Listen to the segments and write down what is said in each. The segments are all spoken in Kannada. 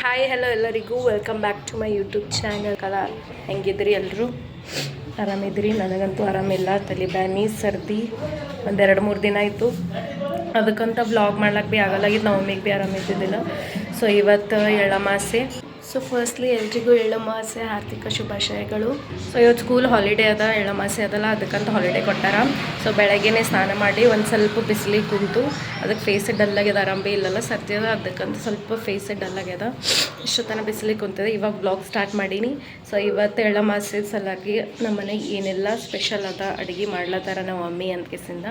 ಹಾಯ್ ಹಲೋ ಎಲ್ಲರಿಗೂ welcome back to my YouTube channel. ಹೆಂಗಿದ್ರಿ ಎಲ್ಲರೂ? ಆರಾಮಿದ್ರಿ? ನನಗಂತೂ ಆರಾಮಿಲ್ಲ, ತಲೆ ಬ್ಯಾನಿ ಸರ್ದಿ ಒಂದು 2-3 ದಿನ ಆಯಿತು. ಅದಕ್ಕಂತ ವ್ಲಾಗ್ ಮಾಡ್ಲಿಕ್ಕೆ ಭೀ ಆಗಲ್ಲಾಗಿದ್ದು, ನಾವು ಮಮ್ಮಿಗೆ ಭೀ ಆರಾಮಿದ್ದಿದ್ದಿಲ್ಲ. ಸೊ ಇವತ್ತು ಎಳ್ಳಮಾಸೆ. ಸೊ ಫಸ್ಟ್ಲಿ ಎಲ್ರಿಗೂ ಎಳ್ಳಮಾಸೆ ಹಾರ್ದಿಕ ಶುಭಾಶಯಗಳು. ಸೊ ಇವತ್ತು ಸ್ಕೂಲ್ ಹಾಲಿಡೇ ಅದ, ಎಳ್ಳಮಾಸೆ ಅದಲ್ಲ, ಅದಕ್ಕಂತ ಹಾಲಿಡೇ ಕೊಟ್ಟಾರ. ಸೊ ಬೆಳಗ್ಗೆನೇ ಸ್ನಾನ ಮಾಡಿ ಒಂದು ಸ್ವಲ್ಪ ಬಿಸಿಲಿಗೆ ಕುಂತು, ಅದಕ್ಕೆ ಫೇಸ್ ಡಲ್ ಆಗ್ಯದ, ಆರಾಮ ಭೀ ಇಲ್ಲಲ್ಲ, ಸರ್ದಿ ಅದ, ಅದಕ್ಕಂತ ಸ್ವಲ್ಪ ಫೇಸ್ ಡಲ್ ಆಗ್ಯದ. ಇಷ್ಟೊತ್ತನ ಬಿಸಿಲಿಗೆ ಕುಂತಿದೆ. ಇವಾಗ ಬ್ಲಾಗ್ ಸ್ಟಾರ್ಟ್ ಮಾಡೀನಿ. ಸೊ ಇವತ್ತು ಎಳ್ಳಮಾಸೆ ಸಲಾಗಿ ನಮ್ಮ ಮನೆಗೆ ಏನೆಲ್ಲ ಸ್ಪೆಷಲ್ ಅದ ಅಡುಗೆ ಮಾಡ್ಲತ್ತಾರ ನಮ್ಮ ಮಮ್ಮಿ ಅಂತಕಿಸಿಂದ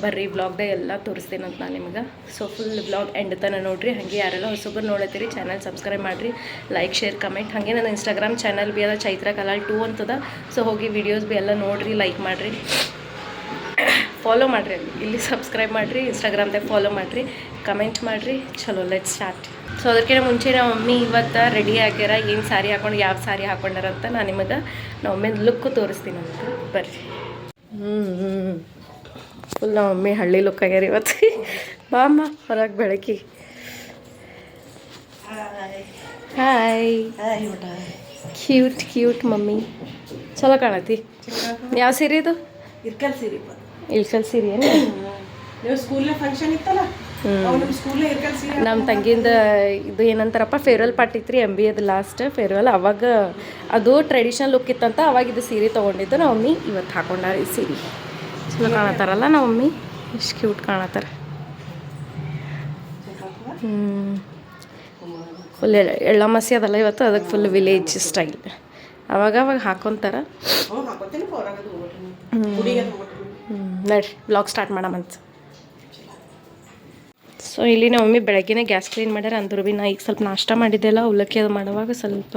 ಬರ್ರಿ ಬ್ಲಾಗ್ದಾಗ ಎಲ್ಲ ತೋರಿಸ್ತೀನಿ ಅಂತ ನಾನು ನಿಮ್ಗೆ. ಸೊ ಫುಲ್ ಬ್ಲಾಗ್ ಎಂಡ್ ತನಕ ನೋಡಿರಿ. ಹಾಗೆ ಯಾರೆಲ್ಲ ಹೊಸೊಬ್ಬರು ನೋಡತ್ತೀರಿ ಚಾನಲ್ ಸಬ್ಸ್ಕ್ರೈಬ್ ಮಾಡಿರಿ, ಲೈಕ್ ಶೇರ್ ಕಮೆಂಟ್. ಹಾಗೆ ನನ್ನ ಇನ್ಸ್ಟಾಗ್ರಾಮ್ ಚಾನಲ್ ಭೀ ಅದ, ಚೈತ್ರ ಕಲಾಲ್ 2 ಅಂತದ. ಸೊ ಹೋಗಿ ವೀಡಿಯೋಸ್ ಭೀ ಎಲ್ಲ ನೋಡಿರಿ, ಲೈಕ್ ಮಾಡಿರಿ, ಫಾಲೋ ಮಾಡಿರಿ. ಇಲ್ಲಿ ಸಬ್ಸ್ಕ್ರೈಬ್ ಮಾಡಿರಿ, ಇನ್ಸ್ಟಾಗ್ರಾಮ್ದಾಗ ಫಾಲೋ ಮಾಡಿರಿ, ಕಮೆಂಟ್ ಮಾಡಿರಿ. ಚಲೋ ಲೆಟ್ ಸ್ಟಾರ್ಟ್. ಸೊ ಅದಕ್ಕಿಂತ ಮುಂಚೆ ನಮ್ಮ ಮಮ್ಮಿ ಇವತ್ತು ರೆಡಿ ಆಗ್ಯಾರ. ಏನು ಸ್ಯಾರಿ ಹಾಕೊಂಡು ಯಾವ ಸ್ಯಾರಿ ಹಾಕೊಂಡಾರಂತ ನಾನು ನಿಮಗೆ ನಮ್ಮ ಮಮ್ಮಿ ಲುಕ್ಕು ತೋರಿಸ್ತೀನಿ ಅಂತ ಬರ್ರಿ. ಫುಲ್ ನಮ್ಮ ಮಮ್ಮಿ ಹಳ್ಳಿ ಲುಕ್ ಆಗ್ಯಾರ ಇವತ್ತು. ಬಾ ಅಮ್ಮ ಹೊರಗೆ ಬೆಳಕಿ. ಹಾಯ್, ಕ್ಯೂಟ್ ಕ್ಯೂಟ್ ಮಮ್ಮಿ, ಚಲೋ ಕಾಣತಿ. ಯಾವ ಸೀರೆ ಇದು? ಇರ್ಕಲ್ ಸೀರೆ. ಇಳ್ಕಲ್ ಸೀರೆ ಏನು? ನೀವು ಸ್ಕೂಲ್ನ ಫಂಕ್ಷನ್ ಇತ್ತಲ್ಲ, ನಮ್ಮ ತಂಗಿಯಿಂದ ಇದು ಏನಂತಾರಪ್ಪ, ಫೇರ್ವೆಲ್ ಪಾರ್ಟಿ ಇತ್ತು MBAದು ಲಾಸ್ಟ್ ಫೇರ್ವೆಲ್. ಅವಾಗ ಅದು ಟ್ರೆಡಿಷನಲ್ ಲುಕ್ ಇತ್ತಂತ, ಅವಾಗ ಇದು ಸೀರೆ ತೊಗೊಂಡಿದ್ದು ನಮ್ಮ ಮಮ್ಮಿ. ಇವತ್ತು ಹಾಕೊಂಡಾರ ಈ ಸೀರೆ. ಚಲೋ ಕಾಣತ್ತಾರಲ್ಲ ನಮ್ಮ ಮಮ್ಮಿ, ಎಷ್ಟು ಕ್ಯೂಟ್ ಕಾಣತ್ತಾರ. ಫುಲ್ ಎಳ್ಳಮಾಸಿ ಅದಲ್ಲ ಇವತ್ತು, ಅದಕ್ಕೆ ಫುಲ್ ವಿಲೇಜ್ ಸ್ಟೈಲ್. ಅವಾಗ ಹಾಕೊತಾರ. ನಡ್ರಿ ಬ್ಲಾಗ್ ಸ್ಟಾರ್ಟ್ ಮಾಡಮಂತ. ಸೊ ಇಲ್ಲಿ ನಮ್ಮ ಮಮ್ಮಿ ಬೆಳಗ್ಗೆನೇ ಗ್ಯಾಸ್ ಕ್ಲೀನ್ ಮಾಡ್ಯಾರ. ಅಂದ್ರೂ ಭೀ ನಾ ಈಗ ಸ್ವಲ್ಪ ನಾಷ್ಟ ಮಾಡಿದ್ದೆಲ್ಲ, ಅವಲಕ್ಕಿ ಅದು ಮಾಡುವಾಗ ಸ್ವಲ್ಪ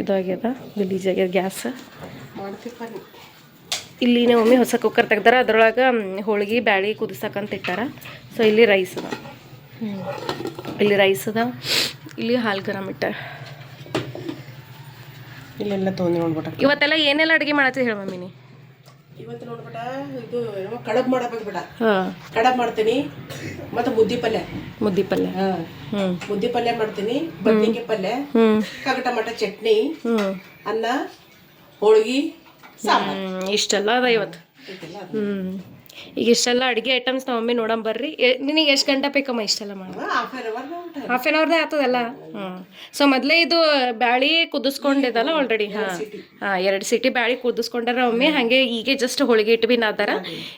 ಇದಾಗ್ಯದ, ಗಲೀಜ್ ಆಗ್ಯದ ಗ್ಯಾಸ್. ಇಲ್ಲಿ ನಮ್ಮ ಮಮ್ಮಿ ಹೊಸ ಕುಕ್ಕರ್ ತೆಗ್ದಾರ, ಅದ್ರೊಳಗೆ ಹೋಳ್ಗೆ ಬ್ಯಾಳಿ ಕುದಿಸಕ್ಕಂತ ಇಟ್ಟಾರ. ಸೊ ಇಲ್ಲಿ ರೈಸ್ ಅದ, ಇಲ್ಲಿ ರೈಸ್ ಅದ, ಇಲ್ಲಿ ಹಾಲು ಗರಂ ಇಟ್ಟಾರ. ಇಲ್ಲೆಲ್ಲ ತೊಗೊಂಡು ನೋಡ್ಬಿಟ್ಟ. ಇವತ್ತೆಲ್ಲ ಏನೆಲ್ಲ ಅಡುಗೆ ಮಾಡತ್ತಿ ಹೇಳ ಮಮ್ಮಿನಿ? ಇವತ್ತು ನೋಡ್ಬಿಟ್ಟ, ಇದು ಕಡಬ್ ಮಾಡಬೇಕು ಬಿಡ. ಕಡಬ್ ಮಾಡ್ತೀನಿ, ಮತ್ತೆ ಮುದ್ದಿ ಪಲ್ಯ. ಮುದ್ದಿ ಪಲ್ಯ, ಮುದ್ದಿ ಪಲ್ಯ ಮಾಡ್ತೀನಿ, ಬದ್ನಿಕಾಯಿ ಪಲ್ಯ, ಕಾಕ ಟಮಾಟ ಚಟ್ನಿ, ಅನ್ನ, ಹೋಳ್ಗಿ, ಸಾಂಬಾರ್. ಇಷ್ಟೆಲ್ಲ ಅದ ಇವತ್ತು. ಈಗ ಇಷ್ಟೆಲ್ಲ ಅಡುಗೆ ಐಟಮ್ಸ್ ನಮ್ಮ ಮಮ್ಮಿ ನೋಡಮ್ ಬರ್ರಿ. ನಿನಗೆ ಎಷ್ಟು ಗಂಟೆ ಬೇಕಮ್ಮ ಇಷ್ಟೆಲ್ಲ ಮಾಡಿ? ಹಾಫ್ ಆನ್ ಅವರ್ದೇ ಆಗ್ತದಲ್ಲ. ಸೊ ಮೊದಲೇ ಇದು ಬ್ಯಾಳಿ ಕುದಿಸ್ಕೊಂಡಿದ್ದಲ್ಲ ಆಲ್ರೆಡಿ. ಹಾಂ 2 ಸೀಟಿ ಬ್ಯಾಳಿ ಕುದಿಸ್ಕೊಂಡಾರ ಮಮ್ಮಿ. ಹಾಗೆ ಈಗ ಜಸ್ಟ್ ಹೋಳಿಗೆ ಇಟ್ಟು ಭೀ ನಾದಾರ.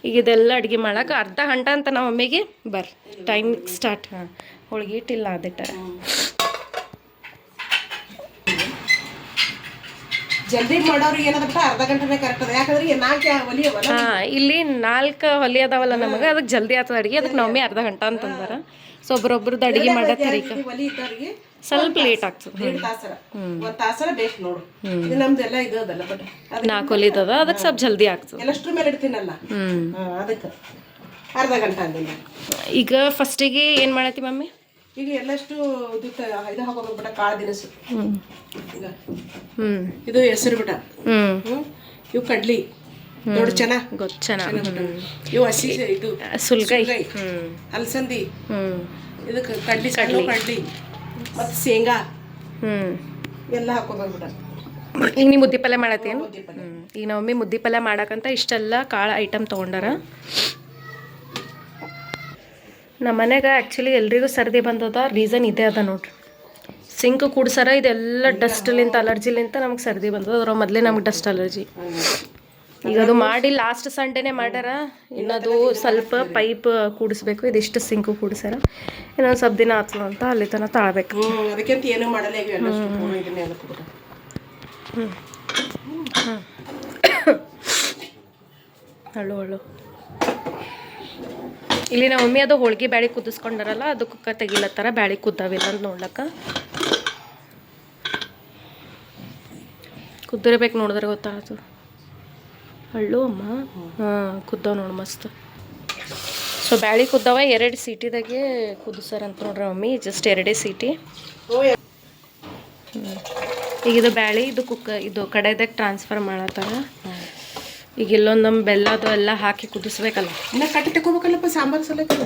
ಈಗ ಇದೆಲ್ಲ ಅಡುಗೆ ಮಾಡಕ್ಕೆ ಅರ್ಧ ಗಂಟೆ ಅಂತ ನಮ್ಮ ಮಮ್ಮಿಗೆ ಬರ್ರಿ ಟೈಮ್ ಸ್ಟಾರ್ಟ್. ಹೋಳಿಗೆ ಇಟ್ಟಿಲ್ಲ ನಾದಿಟ್ಟಾರ. ಜಲ್ದಿ ಮಾಡೋರಿಗೆ ಏನದಪ್ಪ, ಅರ್ಧ ಗಂಟೆನೇ ಕರೆಕ್ಟ್ ಅದ. ಯಾಕಂದ್ರೆ 4 ಒಲಿ ಅವಲ್ಲ. ಇಲ್ಲಿ 4 ಒಲಿ ಅದಾವಲ್ಲ ನಮಗೆ, ಅದಕ್ಕೆ ಜಲ್ದಿ ಆಗ್ತದೆ ಅಡುಗೆ. ಅದಕ್ಕೆ ನಮ್ಮಿ ಅರ್ಧ ಗಂಟೆ ಅಂತಂದಾರ. ಸೊ ಒಬ್ಬರೊಬ್ರದ್ದು ಅಡುಗೆ ಮಾಡತ್ತಾರೆ. ಈಗ ಒಲಿ ಇದ್ದವ್ರಿಗೆ ಸ್ವಲ್ಪ ಲೇಟ್ ಆಗ್ತದೆ. 1 ತಾಸರ ಬೇಕು ನೋಡು. ಇದು ನಮ್ದೆಲ್ಲ ಇದು ಅದಲ್ಲ, ಬಟ್ 4 ಒಲಿದದ, ಅದಕ್ಕೆ ಸ್ವಲ್ಪ ಜಲ್ದಿ ಆಗ್ತದೆ. ಎಲ್ಲಷ್ಟ್ರ ಮೇಲೆ ಇಡ್ತೀನಲ್ಲ, ಅದಕ್ಕೆ ಅರ್ಧ ಗಂಟೆ ಅಂದಿಲ್ಲ. ಈಗ ಫಸ್ಟಿಗೆ ಏನು ಮಾಡತ್ತಿ ಮಮ್ಮಿ? ಈಗ ಎಲ್ಲಷ್ಟು ಇದು ಹಾಕೋಬೇಕ್ಬಿಟ್ಟ, ಕಾಳು ದಿನಸು. ಈಗ ಇದು ಹೆಸರು ಬಿಟ್ಟ, ಇವು ಕಡ್ಲಿ ದೊಡ್ಡ ಚೆನ್ನಾ, ಇವು ಹಸಿ ಇದು ಸುಲ್ಗಾಯಿ, ಅಲಸಂದಿ, ಇದಕ್ಕೆ ಕಡ್ಲಿ ಕಡ್ಲಿ ಮತ್ತು ಶೇಂಗಾ ಎಲ್ಲ ಹಾಕೋಬೇಕ್ಬಿಟ್ಟ. ಈಗ ನೀವು ಮುದ್ದಿ ಪಲ್ಯ ಮಾಡತ್ತೇನು? ಈಗ ನಮ್ಮ ಮಮ್ಮಿ ಮುದ್ದಿ ಪಲ್ಯ ಮಾಡಕ್ಕಂತ ಇಷ್ಟೆಲ್ಲ ಕಾಳು ಐಟಮ್ ತೊಗೊಂಡಾರ. ನಮ್ಮ ಮನೆಗೆ ಆ್ಯಕ್ಚುಲಿ ಎಲ್ರಿಗೂ ಸರ್ದಿ ಬಂದದ. ರೀಸನ್ ಇದೇ ಅದ ನೋಡ್ರಿ, ಸಿಂಕ್ ಕೂಡ್ಸಾರ. ಇದೆಲ್ಲ ಡಸ್ಟ್ಲಿಂತ ಅಲರ್ಜಿಲಿಂತ ನಮಗೆ ಸರ್ದಿ ಬಂದದ. ಅದ್ರ ಮೊದಲೇ ನಮ್ಗೆ ಡಸ್ಟ್ ಅಲರ್ಜಿ. ಈಗ ಅದು ಮಾಡಿ ಲಾಸ್ಟ್ ಸಂಡೇನೇ ಮಾಡ್ಯಾರ. ಇನ್ನದು ಸ್ವಲ್ಪ ಪೈಪ್ ಕೂಡಿಸ್ಬೇಕು. ಇದಿಷ್ಟು ಸಿಂಕು ಕೂಡಿಸ್ಯಾರ. ಇನ್ನೊಂದು ಸ್ವಲ್ಪ ದಿನ ಆಗ್ತದ ಅಂತ ಅಲ್ಲಿ ತನಕ ತಾಳ್ಬೇಕು. ಅದಕ್ಕಿಂತ ಏನೂ ಮಾಡಲ್ಲ. ಹಳ್ಳು ಇಲ್ಲಿ ನಮ್ಮ ಮಮ್ಮಿ ಅದು ಹೋಳ್ಗೆ ಬ್ಯಾಳಿ ಕುದಿಸ್ಕೊಂಡಾರಲ್ಲ, ಅದು ಕುಕ್ಕರ್ ತೆಗಿಲತ್ತಾರ. ಬ್ಯಾಳಿ ಕುದ್ದಾವಿಲ್ಲ ಅಂತ ನೋಡ್ಲಕ್ಕ. ಕುದ್ದಿರ್ಬೇಕು, ನೋಡಿದ್ರೆ ಗೊತ್ತಾಗ್ತದೆ. ಹಳ್ಳು ಅಮ್ಮ, ಕುದ್ದಾವ ನೋಡು ಮಸ್ತ್. ಸೊ ಬ್ಯಾಳಿ ಕುದ್ದಾವ. 2 ಸೀಟಿದಾಗೆ ಕುದಿಸಾರಂತ ನೋಡ್ರಿ ಮಮ್ಮಿ, ಜಸ್ಟ್ 2 ಸೀಟಿ. ಈಗ ಇದು ಬ್ಯಾಳಿ ಇದು ಇದು ಕಡೆದಾಗ ಟ್ರಾನ್ಸ್ಫರ್ ಮಾಡತ್ತಾರ. ಈಗ ಇಲ್ಲೊಂದು ನಮ್ಮ ಬೆಲ್ಲದು ಎಲ್ಲ ಹಾಕಿ ಕುದಿಸ್ಬೇಕಲ್ಲ. ಇನ್ನ ಕಟ್ಟಿ ತಗೋಬೇಕಲ್ಲಪ್ಪ ಸಾಂಬಾರು ಸಲಕ್ಕೆ.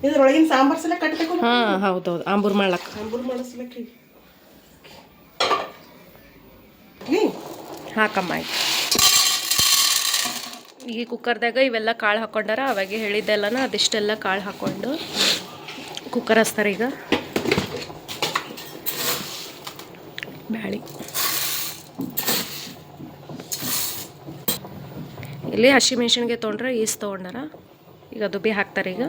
ಇದ್ರೊಳಗಿನ ಸಾಂಬಾರ್ ಸಲ ಕಟ್ಬೇಕು. ಹಾಂ ಹೌದೌದು, ಆಂಬೂರು ಮಾಡ್ಲಕ್ಕ. ಸಾಂಬಾರು ಮಾಡಿಸ್ಲಕ್ಕೆ ಹಾಕಮ್ಮ ಆಯ್ತು. ಈ ಕುಕ್ಕರ್ದಾಗ ಇವೆಲ್ಲ ಕಾಳು ಹಾಕ್ಕೊಂಡಾರ, ಅವಾಗೆ ಹೇಳಿದ್ದೆಲ್ಲನ ಅದಿಷ್ಟೆಲ್ಲ ಕಾಳು ಹಾಕ್ಕೊಂಡು ಕುಕ್ಕರ್ ಹಚ್ತಾರೆ. ಈಗ ಬ್ಯಾಳಿ ಇಲ್ಲಿ ಹಸಿಮೆಣ್ಸಿನ್ಕಾಯಿ ತೊಗೊಂಡ್ರೆ ಈಸ್ ತೊಗೊಂಡಾರ. ಈಗ ಅದು ಭೀ ಹಾಕ್ತಾರೆ. ಈಗ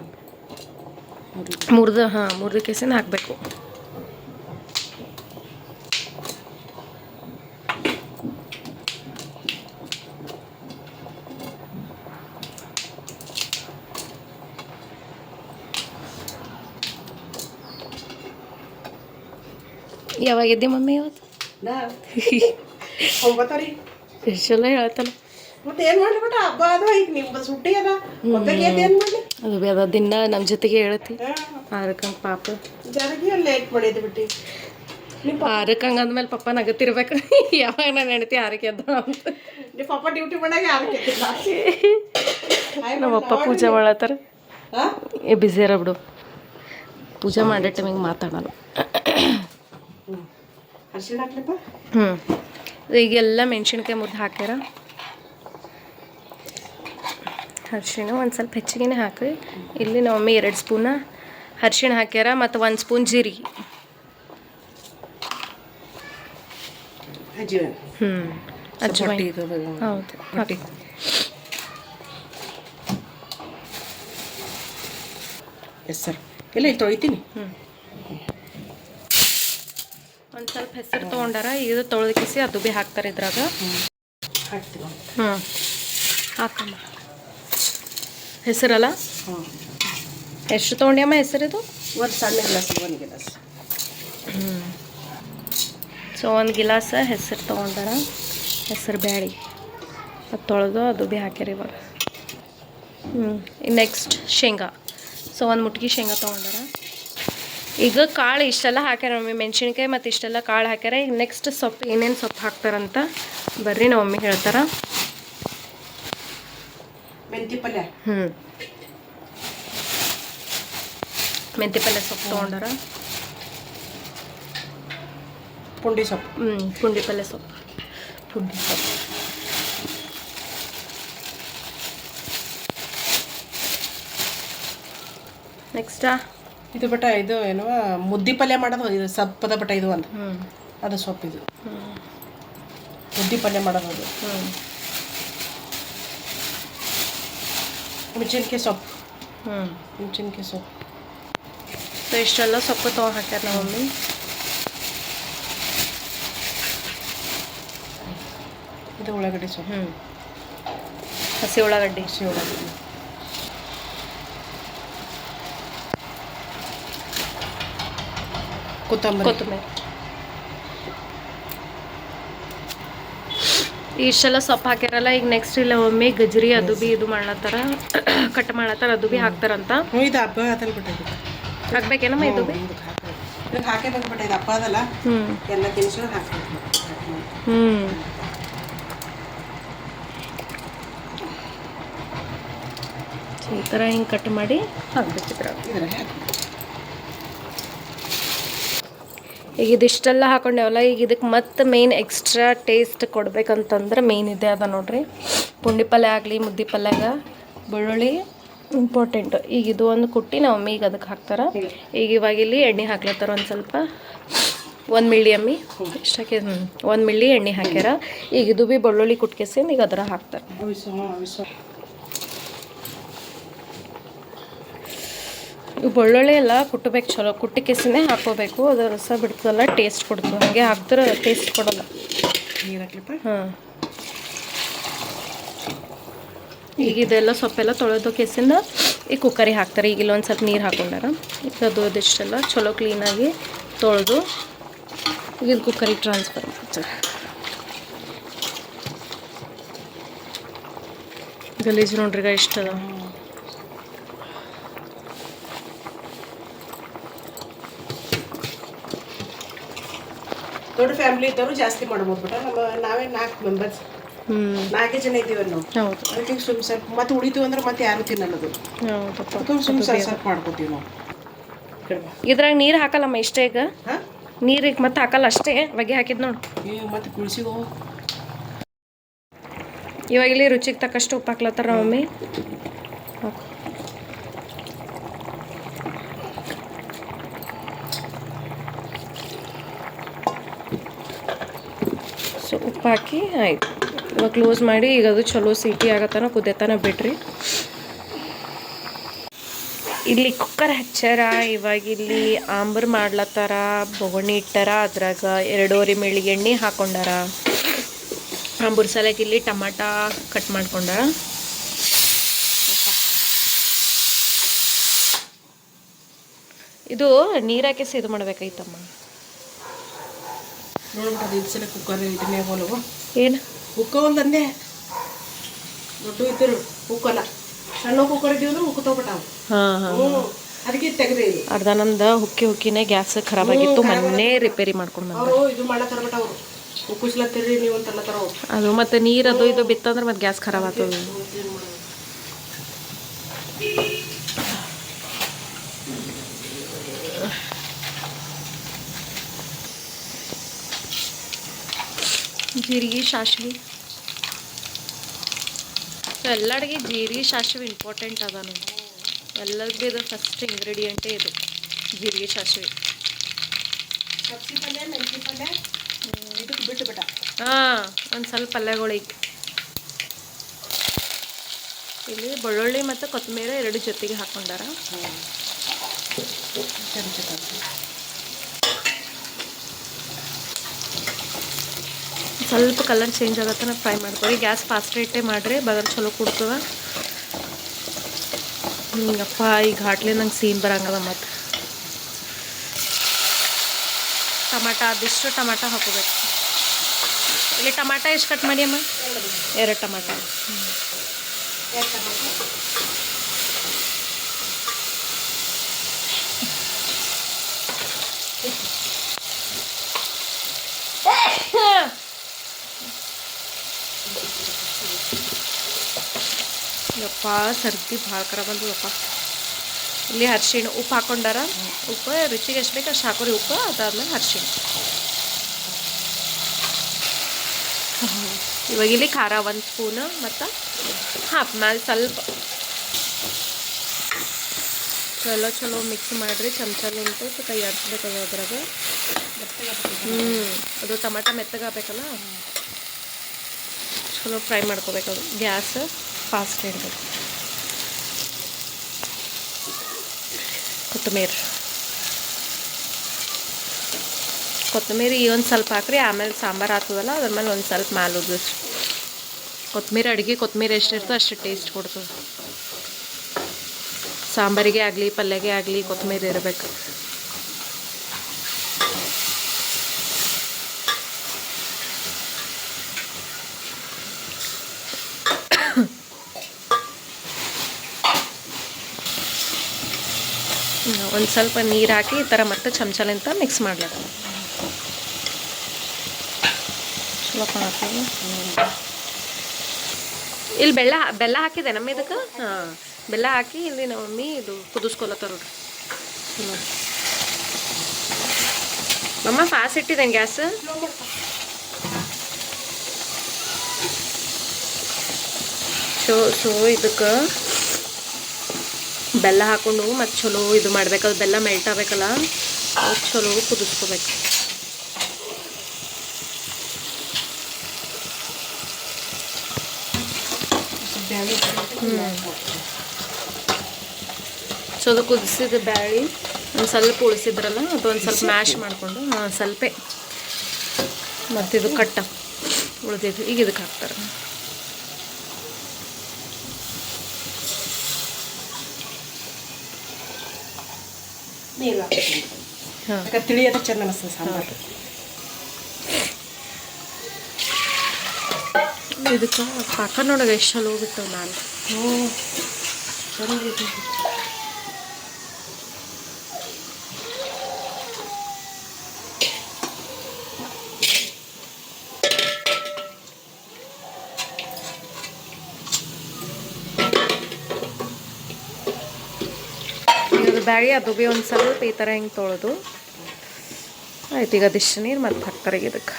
ಮುರಿದ ಕೇಸಿನ ಹಾಕಬೇಕು. ಯಾವಾಗಿದ್ದೆ ಮಮ್ಮಿ ಇವತ್ತು? 9 ರೀ. ಎಷ್ಟೆಲ್ಲ ಹೇಳ್ತಲ್ಲ. ಮತ್ತೆ ಏನು ಮಾಡಲಿ ಬಿಟ್ಟು ಹಬ್ಬ ಅದು ಐತಿ, ನಿಮ್ದು ಸುಟ್ಟಿ ಅದ ಏನು ಮಾಡಲಿ. ಅದು ಭೀ ಅದ ದಿನ ನಮ್ಮ ಜೊತೆಗೆ ಹೇಳ್ತಿ. ಆರಕ್ಕಂಗೆ ಪಾಪ ಜರಗಿ ಲೇಟ್ ಮಾಡಿದ್ದು ಬಿಟ್ಟು ಆರಕ್ಕಂಗೆ ಅಂದ್ಮೇಲೆ ಪಪ್ಪ ನಗತ್ತಿರ್ಬೇಕು. ಯಾವಾಗ ನಾನು ಹೆಣ್ತಿ ಆರಕ್ಕೆ ಅದ ಅಂತ. ನಿಮ್ಮ ಪಪ್ಪ ಡ್ಯೂಟಿ ಮಾಡಾಗ ಆರಕ್ಕೆ ನಮ್ಮ ಅಪ್ಪ ಪೂಜೆ ಮಾಡತ್ತಾರ. ಬಿಸಿ ಇರ ಬಿಡು, ಪೂಜೆ ಮಾಡೋ ಟೈಮಿಗೆ ಮಾತಾಡೋಣ. ಅರ್ಶಿಣ ಹಾಕ್ಲಪ್ಪ. ಈಗೆಲ್ಲ ಮೆಣಸಿನ್ಕಾಯಿ ಮುರಿದು ಹಾಕ್ಯಾರ. ಅರ್ಶಿಣ ಒಂದು ಸ್ವಲ್ಪ ಹೆಚ್ಚಿಗೆ ಹಾಕಿ. ಇಲ್ಲಿ ನಮ್ಮ ಮಮ್ಮಿ 2 ಸ್ಪೂನ ಅರ್ಶಿಣ ಹಾಕ್ಯಾರ ಮತ್ತು 1 ಸ್ಪೂನ್ ಜೀರಿಗೆ. ಅಜ್ವಾಯಿನ್ ಹೌದು ಹಾಕಿ. Yes sir. ಇಲ್ಲ ಇಲ್ಲಿ ತೊಳಿತೀನಿ. ಒಂದು ಸ್ವಲ್ಪ ಹೆಸರು ತೊಗೊಂಡಾರ. ಇದು ತೊಳೆದಿಸಿ ಅದು ಭೀ ಹಾಕ್ತಾರೆ ಇದ್ರಾಗ. ಹಾಕ್ತೀವಿ. ಹಾಕಮ್ಮ ಹೆಸರಲ್ಲ. ಎಷ್ಟು ತೊಗೊಂಡ್ಯಮ್ಮ ಹೆಸರಿದು? ಒಂದು ಸಣ್ಣ ಗ್ಲಾಸ್, 1 ಗಿಲಾಸ್. ಸೊ 1 ಗಿಲಾಸ ಹೆಸರು ತೊಗೊಂಡಾರ. ಹೆಸರು ಬ್ಯಾಳಿ ಅದು ತೊಳೆದು ಅದು ಭೀ ಹಾಕ್ಯಾರ ಇವಾಗ. ನೆಕ್ಸ್ಟ್ ಶೇಂಗಾ. ಸೊ 1 ಮುಟ್ಗಿ ಶೇಂಗಾ ತೊಗೊಂಡಾರ. ಈಗ ಕಾಳು ಇಷ್ಟೆಲ್ಲ ಹಾಕ್ಯಾರ ಮಮ್ಮಿ, ಮೆಣಸಿನ್ಕಾಯಿ ಮತ್ತು ಇಷ್ಟೆಲ್ಲ ಕಾಳು ಹಾಕ್ಯಾರ. ಈಗ ನೆಕ್ಸ್ಟ್ ಸೊಪ್ಪು ಏನೇನು ಸೊಪ್ಪು ಹಾಕ್ತಾರಂತ ಬರ್ರಿ ನಮ್ಮ ಮಮ್ಮಿ ಹೇಳ್ತಾರ. ಮೆಂತಿ ಪಲ್ಯ. ಮೆಂತಿ ಪಲ್ಯ ಸೊಪ್ಪು ತೊಗೊಂಡಾರ. ಪುಂಡಿ ಸೊಪ್ಪು. ಪುಂಡಿ ಪಲ್ಯ ಸೊಪ್ಪು. ಪುಂಡಿ ಸೊಪ್ಪು. ನೆಕ್ಸ್ಟಾ ಇದು ಬಟ ಇದು ಏನೋ ಮುದ್ದಿ ಪಲ್ಯ ಮಾಡೋದು. ಇದು ಸಪ್ಪದ ಬಟ ಇದು ಒಂದು ಅದು ಸೊಪ್ಪು. ಇದು ಮುದ್ದಿ ಪಲ್ಯ ಮಾಡೋದು. ಅದು ಮೆಣಸಿನ್ಕಾಯಿ ಸೊಪ್ಪು. ಮೆಣಸಿನ್ಕಾಯಿ ಸೊಪ್ಪು. ಸೊ ಇಷ್ಟೆಲ್ಲ ಸೊಪ್ಪು ತೊಗೊಂಡು ಹಾಕ್ಯಾರ ನಮ್ಮ ಮಮ್ಮಿ. ಇದು ಉಳ್ಳಾಗಡ್ಡಿ ಸೊಪ್ಪು. ಹಸಿ ಉಳ್ಳಾಗಡ್ಡಿ. ಕೊತ್ತಂಬರಿ. ಇಷ್ಟೆಲ್ಲ ಸೊಪ್ಪು ಹಾಕ್ಯಾರಲ್ಲ. ಈಗ ನೆಕ್ಸ್ಟ್ ಇಲ್ಲ ಒಮ್ಮೆ ಗಜ್ರಿ ಅದು ಭೀ ಇದು ಮಾಡ್ಲತ್ತಾರ, ಕಟ್ ಮಾಡ್ಲತ್ತಾರ. ಅದು ಭೀ ಹಾಕ್ತಾರಂತ. ಇದು ಹಬ್ಬ ಅದಲ್ಲ ಬಿಟ್ಟಿದ್ದು ಹಾಕ್ಬೇಕೇನಮ್ಮ? ಇದು ಭೀ ಹಾಕೇ ಬಂದ್ಬಿಟ್ಟ. ಇದು ಹಬ್ಬ ಅದಲ್ಲ, ಎಲ್ಲ ತಿನಿಸು ಹಾಕ್ಬೇಕು. ಈ ಥರ ಹಿಂಗೆ ಕಟ್ ಮಾಡಿ ಹಾಕ್ಬೇಕಿದ್ರ. ಈಗ ಇದಿಷ್ಟೆಲ್ಲ ಹಾಕೊಂಡೇವಲ್ಲ. ಈಗ ಇದಕ್ಕೆ ಮತ್ತೆ ಮೇನ್ ಎಕ್ಸ್ಟ್ರಾ ಟೇಸ್ಟ್ ಕೊಡ್ಬೇಕಂತಂದ್ರೆ ಮೇನ್ ಇದೆ ಅದ ನೋಡ್ರಿ. ಪುಂಡಿ ಪಲ್ಯ ಆಗಲಿ ಮುದ್ದೆ ಪಲ್ಯಾಗ ಬೆಳ್ಳುಳ್ಳಿ ಇಂಪಾರ್ಟೆಂಟ್. ಈಗ ಇದು ಒಂದು ಕುಟ್ಟಿ ನಾವು ಮಮ್ಮಿ ಈಗ ಅದಕ್ಕೆ ಹಾಕ್ತಾರೆ. ಈಗ ಇವಾಗ ಇಲ್ಲಿ ಎಣ್ಣೆ ಹಾಕ್ಲತ್ತಾರ. ಒಂದು ಸ್ವಲ್ಪ 1 ಮಿಲ್ಲಿ ಎಮ್ಮಿ ಇಷ್ಟು ಹಾಕಿ 1 ಮಿಲ್ಲಿ ಎಣ್ಣೆ ಹಾಕ್ಯಾರ. ಈಗ ಇದು ಭೀ ಬೆಳ್ಳುಳ್ಳಿ ಕುಟ್ಕೆಸಿಂದ ಈಗ ಅದರ ಹಾಕ್ತಾರೆ. ಬೆಳ್ಳುಳ್ಳಿ ಎಲ್ಲ ಕುಟ್ಟಬೇಕು ಚಲೋ. ಕುಟ್ಟಿ ಕೆಸಿನೇ ಹಾಕೋಬೇಕು. ಅದು ರಸ ಬಿಡ್ತದಲ್ಲ, ಟೇಸ್ಟ್ ಕೊಡ್ತದೆ. ಹಾಗೆ ಹಾಕ್ತಾರೆ ಟೇಸ್ಟ್ ಕೊಡೋಲ್ಲ. ಈಗ ಇದೆಲ್ಲ ಸೊಪ್ಪೆಲ್ಲ ತೊಳೆದು ಕೆಸಿಂದ ಈ ಕುಕ್ಕರಿಗೆ ಹಾಕ್ತಾರೆ. ಈಗ ಇಲ್ಲೊಂದು ಸ್ವಲ್ಪ ನೀರು ಹಾಕೊಂಡಾರ. ಈಗ ಅದು ಅದಿಷ್ಟೆಲ್ಲ ಚಲೋ ಕ್ಲೀನಾಗಿ ತೊಳೆದು ಈಗ ಇದು ಕುಕ್ಕರಿಗೆ ಟ್ರಾನ್ಸ್ಫರ್ ಮಾಡ್ತಾರೆ. ಗಲೀಜು ನೋಡ್ರಿಗ ಇಷ್ಟದ. ದೊಡ್ಡ ಫ್ಯಾಮಿಲಿ ಇದ್ದವರು ಜಾಸ್ತಿ ಮಾಡ್ಬೋದು ಬಿಟ್ಟ. ನಾವೇ 4 ಮೆಂಬರ್ಸ್. 4 ಜನ ಇದ್ದೀವಿ ನಾವು. ಹೌದು ಅದಕ್ಕೆ ಸ್ವಲ್ಪ ಮತ್ತೆ ಉಳಿತು ಅಂದ್ರೆ ಮತ್ತೆ ಯಾರು ತಿನ್ನಲ್ಲದು. ಹೌದಪ್ಪ. ಅದಕ್ಕೆ ಸ್ವಲ್ಪ ಮಾಡ್ಕೋತೀವಿ ನಾವು. ಇದ್ರಾಗ ನೀರು ಹಾಕಲ್ಲಮ್ಮ ಇಷ್ಟೇ ಈಗ. ಹಾಂ, ನೀರಿಗೆ ಮತ್ತೆ ಹಾಕಲ್ಲ ಅಷ್ಟೇ ಹೊಗೆ ಹಾಕಿದ್ ನೋಡು. ಮತ್ತೆ ಕುಳಿಸಿಗೋ. ಇವಾಗ ಇಲ್ಲಿ ರುಚಿಗೆ ತಕ್ಕಷ್ಟು ಉಪ್ಪು ಹಾಕ್ಲತ್ತಾರ ಮಮ್ಮಿ. ಸೊ ಉಪ್ಪು ಹಾಕಿ ಆಯ್ತು. ಇವಾಗ ಕ್ಲೋಸ್ ಮಾಡಿ ಈಗ ಅದು ಚಲೋ ಸೀಟಿ ಆಗತ್ತಾನ ಕುದಿಯತ್ತಾನ ಬಿಡ್ರಿ. ಇಲ್ಲಿ ಕುಕ್ಕರ್ ಹಚ್ಚಾರ. ಇವಾಗ ಇಲ್ಲಿ ಆಂಬ್ರ ಮಾಡ್ಲತ್ತಾರ. ಬೊಗಣಿ ಇಟ್ಟಾರ. ಅದ್ರಾಗ 2 ಮಿಳಿ ಎಣ್ಣೆ ಹಾಕೊಂಡಾರ. ಆಂಬೂರ್ ಸಲಕ್ಕೆ ಇಲ್ಲಿ ಟಮಾಟ ಕಟ್ ಮಾಡ್ಕೊಂಡಾರ. ಇದು ನೀರಾಕೆ ಇದು ಮಾಡ್ಬೇಕಾಯ್ತಮ್ಮ. ನೋಡ್ಬಿಟ್ಟು ಇದು ಸಲ ಕುಕ್ಕರ್ ಇಟ್ಟನೆ ಹೋಲವು ಏನು ಉಕ್ಕ ಒಂದಂದೆ ದೊಡ್ಡ ಇದ್ದರು ಉಕ್ಕಲ್ಲ. ಸಣ್ಣ ಕುಕ್ಕರ್ ಇದ್ದೀವಿ ಉಕ್ಕ ತಗೊಬಿಟ್ಟಾವ. ಹಾಂ ಹಾಂ ಅದಕ್ಕೆ ತೆಗೆದೆ. ಇದು ಅರ್ಧ ನಂದು ಹುಕ್ಕಿನೇ ಗ್ಯಾಸ್ ಖರಾಬ್ ಆಗಿತ್ತು. ಮೊನ್ನೆ ರಿಪೇರಿ ಮಾಡ್ಕೊಂಡು ಬಂದ. ಅವರು ಇದು ಮಾಡತ್ತಾರಬಿಟ್ಟ ಅವರು ಉಕ್ಕಿಸ್ಲತ್ತೀರಿ ನೀವು ಅಂತೆಲ್ಲ ತರ. ಅದು ಮತ್ತೆ ನೀರು ಅದು ಇದು ಬಿತ್ತಂದ್ರೆ ಮತ್ತೆ ಗ್ಯಾಸ್ ಖರಾಬ್ ಆಗ್ತದೆ. ಜೀರಿಗೆ ಸಾಸಿವೆ ಎಲ್ಲ ಅಡುಗೆ ಜೀರಿಗೆ ಸಾಸಿವೆ ಇಂಪಾರ್ಟೆಂಟ್ ಅದಾನು. ಎಲ್ಲರಿಗೂ ಇದು ಫಸ್ಟ್ ಇಂಗ್ರೀಡಿಯೆಂಟೇ ಇದು ಜೀರಿಗೆ ಸಾಸಿವೆ. ಸಬ್ಸಿ ಪಲ್ಯ ಮೆಂತಿ ಪಲ್ಯ ಇದಕ್ಕೆ ಬಿಟ್ಟು ಬಿಟ್ಟ. ಹಾಂ ಒಂದು ಸ್ವಲ್ಪ ಪಲ್ಯಗಳಿಗೆ ಇಲ್ಲಿ ಬೆಳ್ಳುಳ್ಳಿ ಮತ್ತು ಕೊತ್ತಂಬರಿ 2 ಜೊತೆಗೆ ಹಾಕೊಂಡಾರ. ಸ್ವಲ್ಪ ಕಲರ್ ಚೇಂಜ್ ಆಗತ್ತನ ಫ್ರೈ ಮಾಡ್ಕೊಳ್ಳಿ. ಗ್ಯಾಸ್ ಫಾಸ್ಟ್ ಇಟ್ಟೆ ಮಾಡಿರಿ ಬಗಲ್ ಚಲೋ ಕೊಡ್ತದ. ಹಿಂಗಪ್ಪ ಈ ಘಾಟ್ಲಿ ನಂಗೆ ಸೀನ್ ಬರಂಗದ. ಮತ್ತು ಟಮಾಟ ಅದಿಷ್ಟು ಟಮಾಟ ಹಾಕೋಬೇಕು. ಇಲ್ಲಿ ಟಮಾಟ ಎಷ್ಟು ಕಟ್ ಮಾಡಿ ಅಮ್ಮ? 2 ಟಮಾಟ. ಯಪ್ಪ ಸರ್ದಿ ಭಾಳ ಖರಾಬ್ ಬಂದದಪ್ಪ. ಇಲ್ಲಿ ಅರಿಶಿಣ ಉಪ್ಪು ಹಾಕೊಂಡಾರ. ಉಪ್ಪು ರುಚಿಗೆ ಎಷ್ಟು ಬೇಕು ಅಷ್ಟು ಹಾಕೋರಿ ಉಪ್ಪು. ಅದಾದ್ಮೇಲೆ ಅರಿಶಿಣ. ಇವಾಗ ಇಲ್ಲಿ ಖಾರ 1 ಸ್ಪೂನ್ ಮತ್ತು ಮೇಲೆ ಸ್ವಲ್ಪ ಚಲೋ ಮಿಕ್ಸ್ ಮಾಡಿರಿ. ಚಮಚಲಿಂಟು ಕೈ ಆಡಿಸ್ಬೇಕದು ಅದ್ರಾಗ. ಅದು ಟಮಾಟ ಮೆತ್ತಗಾಗಬೇಕಲ್ಲ. ಚಲೋ ಫ್ರೈ ಮಾಡ್ಕೋಬೇಕದು. ಗ್ಯಾಸ್ ಫಾಸ್ಟ್ ಇಡಬೇಕು. ಕೊತ್ತಂಬರಿ ಒಂದು ಸ್ವಲ್ಪ ಹಾಕ್ರಿ. ಆಮೇಲೆ ಸಾಂಬಾರು ಆಗ್ತದಲ್ಲ ಅದ್ರ ಮೇಲೆ ಒಂದು ಸ್ವಲ್ಪ ಮ್ಯಾಲೆ ಉದ್ದಿಸಿ. ಕೊತ್ತಂಬರಿ ಎಷ್ಟಿರ್ತೋ ಅಷ್ಟು ಟೇಸ್ಟ್ ಕೊಡ್ತದೆ. ಸಾಂಬಾರಿಗೆ ಆಗಲಿ ಪಲ್ಯಗೆ ಆಗಲಿ ಕೊತ್ತಂಬರಿ ಇರಬೇಕು. ಒಂದು ಸ್ವಲ್ಪ ನೀರು ಹಾಕಿ ಈ ಥರ ಮತ್ತೆ ಚಮಚಲಿಂತ ಮಿಕ್ಸ್ ಮಾಡ್ಲಿಕ್ಕೆ ಚಲೋ ಕಾಣುತ್ತೆ. ಇಲ್ಲಿ ಬೆಲ್ಲ ಹಾಕಿದೆ ನಮ್ಮ ಇದಕ್ಕೆ. ಹಾಂ ಬೆಲ್ಲ ಹಾಕಿ ಇಲ್ಲಿ ನಮ್ಮ ಮಮ್ಮಿ ಇದು ಕುದಿಸ್ಕೊಲತ್ತಾರ ನೋಡ್ರಿ. ಮಮ್ಮ ಫಾಸ್ಟ್ ಇಟ್ಟಿದೆ ಗ್ಯಾಸ್. ಸೊ ಇದಕ್ಕೆ ಬೆಲ್ಲ ಹಾಕೊಂಡು ಮತ್ತು ಚಲೋ ಇದು ಮಾಡ್ಬೇಕು. ಅದು ಬೆಲ್ಲ ಮೆಲ್ಟ್ ಆಗಬೇಕಲ್ಲ, ಅದು ಚಲೋ ಕುದಿಸ್ಕೋಬೇಕು. ಸೊ ಅದು ಕುದಿಸಿದ ಬ್ಯಾಳಿ ಒಂದು ಸ್ವಲ್ಪ ಉಳಿಸಿದ್ರಲ್ಲ ಅದು ಒಂದು ಸ್ವಲ್ಪ ಮ್ಯಾಶ್ ಮಾಡಿಕೊಂಡು ಸ್ವಲ್ಪ ಮತ್ತಿದು ಕಟ್ಟ ಉಳಿದಿದ್ದು ಈಗ ಇದಕ್ಕೆ ಹಾಕ್ತಾರೆ. ಹಾಂ ತಿಳಿಯೋದು ಚೆಂದ ಅನಿಸ್ತದೆ ಸಾಂಬಾರು. ಇದಕ್ಕೆ ಪಾಕ ನೋಡೋದು ಎಷ್ಟು ಚಲೋ ಹೋಗಿತ್ತವ. ನಾನು ಚಂದ ಬ್ಯಾಳಿ ಅದು ಭೀ ಒಂದು ಸ್ವಲ್ಪ ಈ ಥರ ಹಿಂಗೆ ತೊಳೆದು ಆಯ್ತು. ಈಗ ಅದಿಷ್ಟು ನೀರು ಮತ್ತೆ ಹಾಕ್ತಾರೆ ಇದಕ್ಕೆ.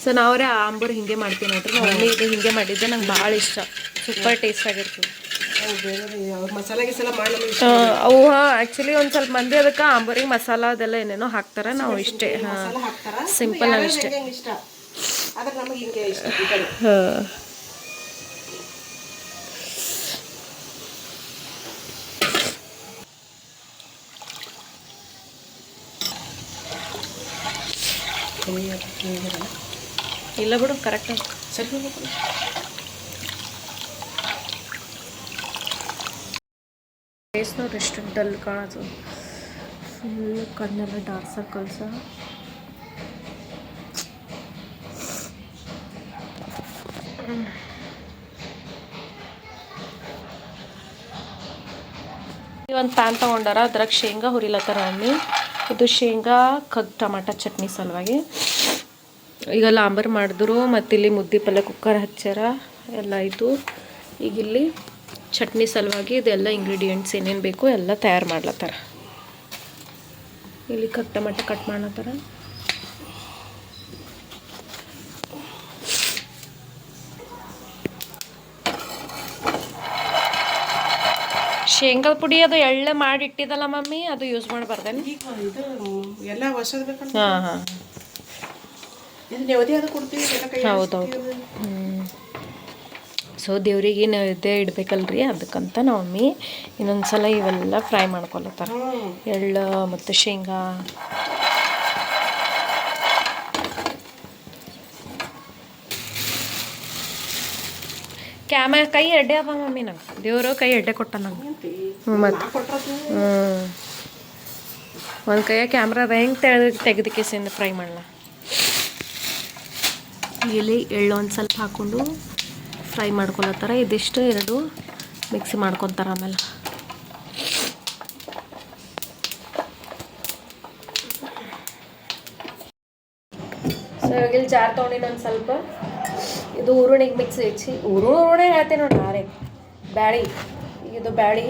ಸೊ ನಾವ್ರೆ ಆಂಬೂರು ಹಿಂಗೆ ಮಾಡ್ತೀವಿ ನೋಡ್ರಿ. ನಾವು ಒಮ್ಮೆ ಇದು ಹಿಂಗೆ ಮಾಡಿದ್ದೆ, ನಂಗೆ ಭಾಳ ಇಷ್ಟ, ಸೂಪರ್ ಟೇಸ್ಟ್ ಆಗಿರ್ತದೆ. ಮಸಾಲೆ ಗಿಸಾಲ ಮಾಡಿ ಅವು ಆ್ಯಕ್ಚುಲಿ ಒಂದು ಸ್ವಲ್ಪ ಮಂದಿ ಅದಕ್ಕೆ ಆಂಬೂರಿಗೆ ಮಸಾಲ ಅದೆಲ್ಲ ಏನೇನೋ ಹಾಕ್ತಾರೆ. ನಾವು ಇಷ್ಟೇ ಸಿಂಪಲ್ ನಾವು ಇಷ್ಟೇ. ಇಷ್ಟ ಆದ್ರೆ ನಮಗೆ ಹಿಂಗೆ ಇಷ್ಟ. ಹಾಂ ಇಲ್ಲ ಬಿಡು ಕರೆಕ್ಟ್ ಸರಿ. ಟೇಸ್ಟ್ ನೋಡ್ರಿ ಎಷ್ಟು ಡಲ್ ಕಾಣೋದು. ಫುಲ್ ಕಣ್ಣೆಲ್ಲ ಡಾರ್ಕ್ ಸರ್ಕಲ್ಸ. ಒಂದು ಪ್ಯಾನ್ ತೊಗೊಂಡಾರ, ಅದ್ರಾಗ ಶೇಂಗಾ ಹುರಿಲತ್ತಾರ ಮಮ್ಮಿ. ಇದು ಶೇಂಗಾ ಟಮಾಟ ಚಟ್ನಿ ಸಲುವಾಗಿ. ಈಗ ಲಾಂಬರ್ ಮಾಡಿದ್ರು, ಮತ್ತು ಇಲ್ಲಿ ಮುದ್ದೆ ಪಲ್ಯ ಕುಕ್ಕರ್ ಹಚ್ಚಾರ ಎಲ್ಲ ಆಯಿತು. ಈಗ ಇಲ್ಲಿ ಚಟ್ನಿ ಸಲುವಾಗಿ ಇದೆಲ್ಲ ಇಂಗ್ರೀಡಿಯೆಂಟ್ಸ್ ಏನೇನು ಬೇಕು ಎಲ್ಲ ತಯಾರು ಮಾಡ್ಲತ್ತಾರ. ಇಲ್ಲಿ ಟಮಾಟ ಕಟ್ ಮಾಡ್ಲತ್ತಾರ. ಶೇಂಗಾದ ಪುಡಿ ಅದು ಎಳ್ಳೆ ಮಾಡಿಟ್ಟಿದ್ದಲ್ಲ ಮಮ್ಮಿ, ಅದು ಯೂಸ್ ಮಾಡಬಾರ್ದೇನು? ಎಲ್ಲ ವರ್ಷದ ಬೇಕಂತ. ಹಾಂ ಹಾಂ ಹೌದೌದು. ಸೊ ದೇವ್ರಿಗೆ ನೈವೇದ್ಯ ಇಡಬೇಕಲ್ರಿ, ಅದಕ್ಕಂತ ನಾವು ಮಮ್ಮಿ ಇನ್ನೊಂದು ಸಲ ಇವೆಲ್ಲ ಫ್ರೈ ಮಾಡ್ಕೊಳತ್ತಾರ. ಎಳ್ಳು ಮತ್ತು ಶೇಂಗಾ. ಕೈ ಎಡ್ಡೆ ಅದ ಮಮ್ಮಿ, ನಂಗೆ ದೇವರು ಕೈ ಎಡ್ಡೆ ಕೊಟ್ಟ ನಂಗೆ. ಮತ್ತು ಒಂದು ಕೈಯ ಕ್ಯಾಮ್ರಾದ ಹೆಂಗೆ ತೆಗೆದಕ್ಕೆಸಿಂದ ಫ್ರೈ ಮಾಡಲ. ಇಲ್ಲಿ ಎಳ್ಳು ಒಂದು ಸ್ವಲ್ಪ ಹಾಕ್ಕೊಂಡು ಫ್ರೈ ಮಾಡ್ಕೊಳತ್ತಾರ. ಇದಿಷ್ಟು ಎರಡು ಮಿಕ್ಸಿ ಮಾಡ್ಕೊತಾರೆ ಆಮೇಲೆ. ಸೊ ಇವಾಗ ಇಲ್ಲಿ ಜಾರ್ ತೊಗೊಂಡಿನ ಒಂದು ಸ್ವಲ್ಪ ಇದು ಉರುಣಿಗೆ ಮಿಕ್ಸಿ ಹೆಚ್ಚಿ ಉರುಣೆ ಹೇಳ್ತೀನಿ ನೋಡಿ ನಾರೇ ಬ್ಯಾಳಿ. ಇದು ಬ್ಯಾಳಿ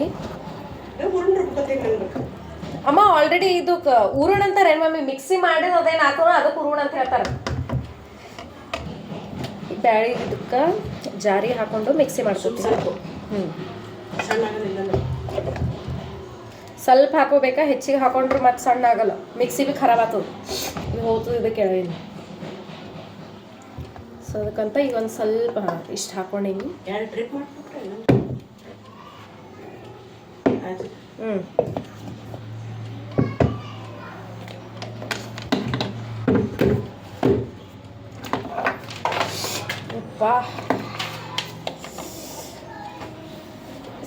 ಅಮ್ಮ ಆಲ್ರೆಡಿ ಇದು ಉರುಣ್ ಅಂತಾರೆ ಮಮ್ಮಿ. ಮಿಕ್ಸಿ ಮಾಡಿದ ಅದೇನು ಹಾಕೋಣ ಅದಕ್ಕೆ ಉರುಣ್ ಅಂತ ಹೇಳ್ತಾರೆ. ಬ್ಯಾಳಿ ಇದಕ್ಕೆ ಜಾರಿಗೆ ಹಾಕೊಂಡು ಮಿಕ್ಸಿ ಮಾಡ್ಕೊತೀವಿ. ಸ್ವಲ್ಪ ಹಾಕೋಬೇಕಾ, ಹೆಚ್ಚಿಗೆ ಹಾಕೊಂಡ್ರು ಮತ್ತೆ ಸಣ್ಣ ಆಗಲ್ಲ, ಮಿಕ್ಸಿ ಭೀ ಖರಾಬ್ ಆಗ್ತದೆ. ಇದು ಹೋಗ್ತದೆ ಇದಕ್ಕೆ ಎಳೆಯಲ್ಲಿ. ಸೊ ಅದಕ್ಕಂತ ಈಗ ಒಂದು ಸ್ವಲ್ಪ ಇಷ್ಟು ಹಾಕೊಂಡೀನಿ.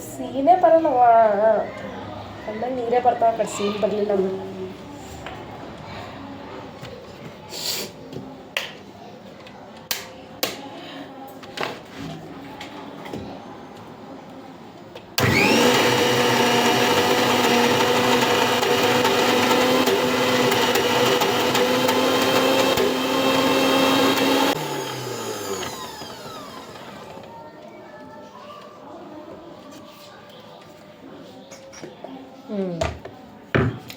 ಸೀನೆ ಬರಲ್ಲ, ಕಣ್ಣಲ್ಲಿ ನೀರೇ ಬರ್ತಾವ. ಕಡೆ ಸೀನ್ ಬರಲಿಲ್ಲ ಅಂದ್ರೆ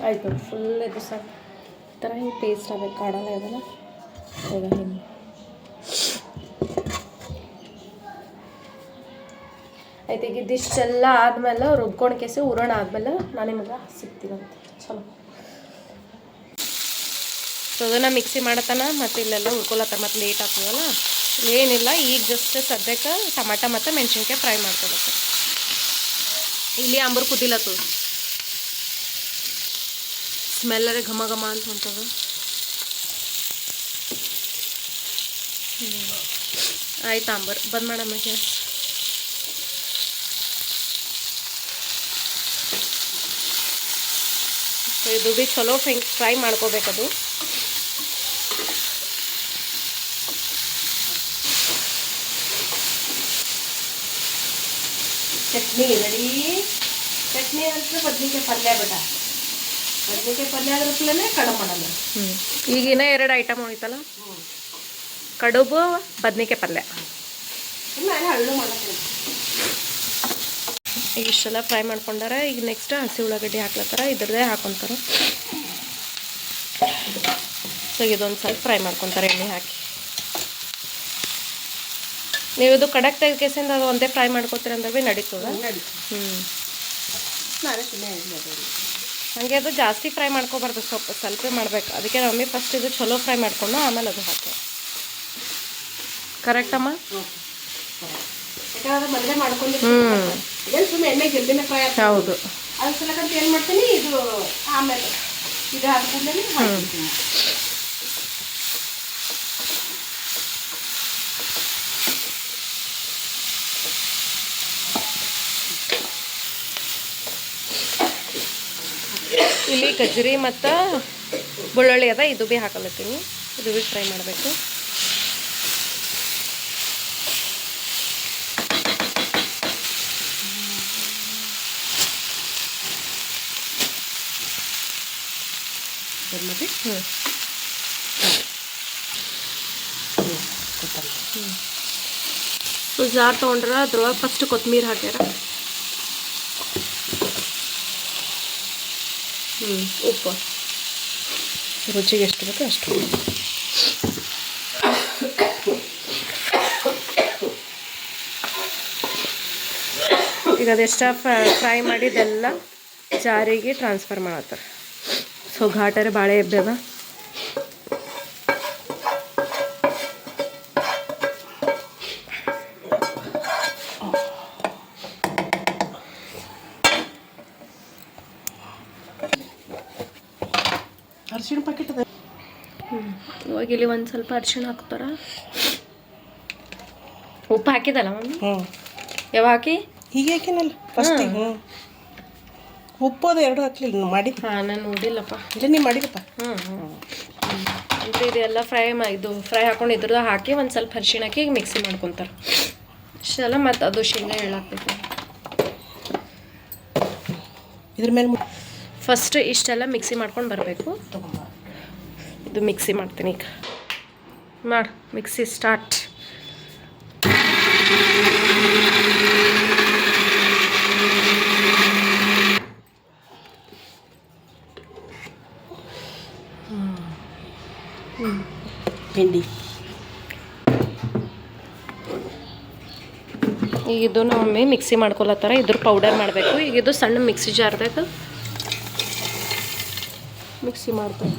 ಆಯ್ತು. ಫುಲ್ ಇದು ಸಾಕು. ಈ ಥರ ಹಿಂಗೆ ಪೇಸ್ಟ್ ಆಗಬೇಕು, ಕಾಡಲ್ಲ ಇದೆಲ್ಲ. ಈಗ ಹಿಂಗೆ ಆಯ್ತು. ಈಗ ಇದಿಷ್ಟೆಲ್ಲ ಆದಮೇಲೆ ರುಬ್ಕೊಂಡು ಕೇಸಿ ಉರೋಣ ಆದಮೇಲೆ ನಾನು ನಿಮಗೆ ಸಿಗ್ತೀನಂತೆ. ಚಲೋ. ಸೊ ಅದನ್ನು ಮಿಕ್ಸಿ ಮಾಡತ್ತಾನ ಮತ್ತು ಇಲ್ಲೆಲ್ಲ ಹುರ್ಕೊಳತ್ತಾರ, ಮತ್ತು ಲೇಟ್ ಆಗ್ತದಲ್ಲ. ಏನಿಲ್ಲ, ಈಗ ಜಸ್ಟ್ ಸದ್ಯಕ್ಕೆ ಟಮಾಟ ಮತ್ತು ಮೆಣಸಿನ್ಕಾಯಿ ಫ್ರೈ ಮಾಡ್ಕೊಳತ್ತಾರ. ಇಲ್ಲಿ ಅಂಬರ್ ಕುದಿಲತ್ತದ, ಸ್ಮೆಲ್ಲರೇ ಘಮ ಘಮ ಅಂತ ಹೊಂಟದ. ಆಯ್ತು ಅಂಬರ್ ಬಂದ್ ಮಾಡಮ್ಮ ಗ್ಯಾಸ್. ಇದು ಭೀ ಚಲೋ ಫ್ರೈ ಮಾಡ್ಕೋಬೇಕದು. ಚಟ್ನಿ ರೆಡಿ. ಚಟ್ನಿ ಅಂದ್ರೆ ಬದ್ನಿಕಾಯಿ ಪಲ್ಯ ಬೇಡ, ಬದ್ನಿಕಾಯಿ ಪಲ್ಯ ಆದ್ರಪ್ಲೇ ಕಡುಬು ಮಾಡಲ್ಲ. ಈಗಿನ 2 ಐಟಮ್ ಉಳಿತಲ್ಲ, ಕಡುಬು ಬದ್ನಿಕಾಯಿ ಪಲ್ಯ. ಹಳ್ಳು ಮಾಡಕ್ಕೆ ಈಗ ಇಷ್ಟೆಲ್ಲ ಫ್ರೈ ಮಾಡ್ಕೊಂಡಾರ. ಈಗ ನೆಕ್ಸ್ಟ್ ಹಸಿ ಉಳ್ಳಾಗಡ್ಡಿ ಹಾಕ್ಲತ್ತಾರ, ಇದ್ರದ್ದೇ ಹಾಕೊತಾರೆ. ಸೊ ಇದೊಂದು ಸ್ವಲ್ಪ ಫ್ರೈ ಮಾಡ್ಕೊತಾರೆ ಎಣ್ಣೆ ಹಾಕಿ. ನೀವು ಇದು ಕಡಕ್ ತೆಗೆಸಿಂದ ಅದು ಒಂದೇ ಫ್ರೈ ಮಾಡ್ಕೊತೀರ ಅಂದ್ರೆ ಭೀ ನಡೀತದ. ಹಾಗೆ ಅದು ಜಾಸ್ತಿ ಫ್ರೈ ಮಾಡ್ಕೊಬಾರ್ದು, ಸ್ವಲ್ಪ ಮಾಡಬೇಕು. ಅದಕ್ಕೆ ಮಮ್ಮಿ ಫಸ್ಟ್ ಇದು ಚಲೋ ಫ್ರೈ ಮಾಡ್ಕೊಂಡು ಆಮೇಲೆ ಅದು ಹಾಕಿ. ಕರೆಕ್ಟ್ ಅಮ್ಮ? ಮೊದಲೇ ಮಾಡ್ಕೊಂಡು ಸುಮ್ಮನೆ ಎಣ್ಣೆ ಜಲ್ದಿನೇ ಫ್ರೈ ಆಗ್ತದೆ. ಹೌದು. ಅದ್ರ ಸಲಕಂತ ಏನು ಮಾಡ್ತೀನಿ, ಇದು ಆಮೇಲೆ ಇದು ಹಾಕ್ಕೊಂಡ್ಮೇಲೆ ಹಾಕ್ತೀನಿ. ಇಲ್ಲಿ ಗಜ್ಜರಿ ಮತ್ತು ಬೆಳ್ಳುಳ್ಳಿ ಅದ, ಇದು ಭೀ ಹಾಕಲತ್ತೀನಿ. ಇದು ಭೀ ಫ್ರೈ ಮಾಡಬೇಕು. ಸೊ ಜಾರ್ ತೊಗೊಂಡ್ರ ಅದ್ರೊಳಗೆ ಫಸ್ಟ್ ಕೊತ್ತಂಬರಿ ಹಾಕ್ಯಾರ. ಉಪ್ಪು ರುಚಿಗೆ ಎಷ್ಟು ಬೇಕೋ ಅಷ್ಟು. ಈಗ ಅದೆಷ್ಟ ಫ್ರೈ ಮಾಡಿದೆಲ್ಲ ಜಾರಿಗೆ ಟ್ರಾನ್ಸ್ಫರ್ ಮಾಡತ್ತಾರೆ. ಸೊ ಘಾಟರೆ ಬಾಳೆ ಎಬ್ಬೆದ. ಅರಿಶಿಣ ಪ್ಯಾಕೆಟ್ ಅದ. ಇವಾಗ ಇಲ್ಲಿ ಒಂದು ಸ್ವಲ್ಪ ಅರಿಶಿಣ ಹಾಕ್ತಾರ. ಉಪ್ಪು ಹಾಕಿದಲ್ಲ ಮಮ್ಮಿ? ಯಾವಾಗ ಹಾಕಿ? ಹೀಗೆ ಹಾಕಿನಲ್ಲ ಫಸ್ಟ್. ಉಪ್ಪು ಅದು ಎರಡು ಹಾಕ್ಲಿಲ್ಲ ಮಾಡಿ. ಹಾಂ, ನಾನು ನೋಡಿಲ್ಲಪ್ಪ. ಇಲ್ಲ, ನೀವು ಮಾಡಿದಪ್ಪ. ಅಂದರೆ ಇದೆಲ್ಲ ಇದು ಫ್ರೈ ಹಾಕೊಂಡು ಇದ್ರದ್ದು ಹಾಕಿ ಒಂದು ಸ್ವಲ್ಪ ಅರಿಶಿಣ ಹಾಕಿ ಈಗ ಮಿಕ್ಸಿ ಮಾಡ್ಕೊತಾರೆ ಇಷ್ಟೆಲ್ಲ. ಮತ್ತು ಅದು ಶೇಂಗಾ ಎಳ್ಳಾಕ್ಬೇಕು. ಇದ್ರ ಮೇಲೆ ಫಸ್ಟ್ ಇಷ್ಟೆಲ್ಲ ಮಿಕ್ಸಿ ಮಾಡ್ಕೊಂಡು ಬರಬೇಕು. ಇದು ಮಿಕ್ಸಿ ಮಾಡ್ತೀನಿ ಈಗ. ಮಾಡಿ ಮಿಕ್ಸಿ ಸ್ಟಾರ್ಟ್. ಹಿಂಡಿ ಈಗ ಇದು ನಮ್ಮಮ್ಮಿ ಮಿಕ್ಸಿ ಮಾಡ್ಕೊಳತ್ತಾರ. ಇದ್ರ ಪೌಡರ್ ಮಾಡಬೇಕು. ಈಗ ಇದು ಸಣ್ಣ ಮಿಕ್ಸಿ ಜಾರ್ದಾಗ ಮಿಕ್ಸಿ ಮಾಡ್ತಾರೆ.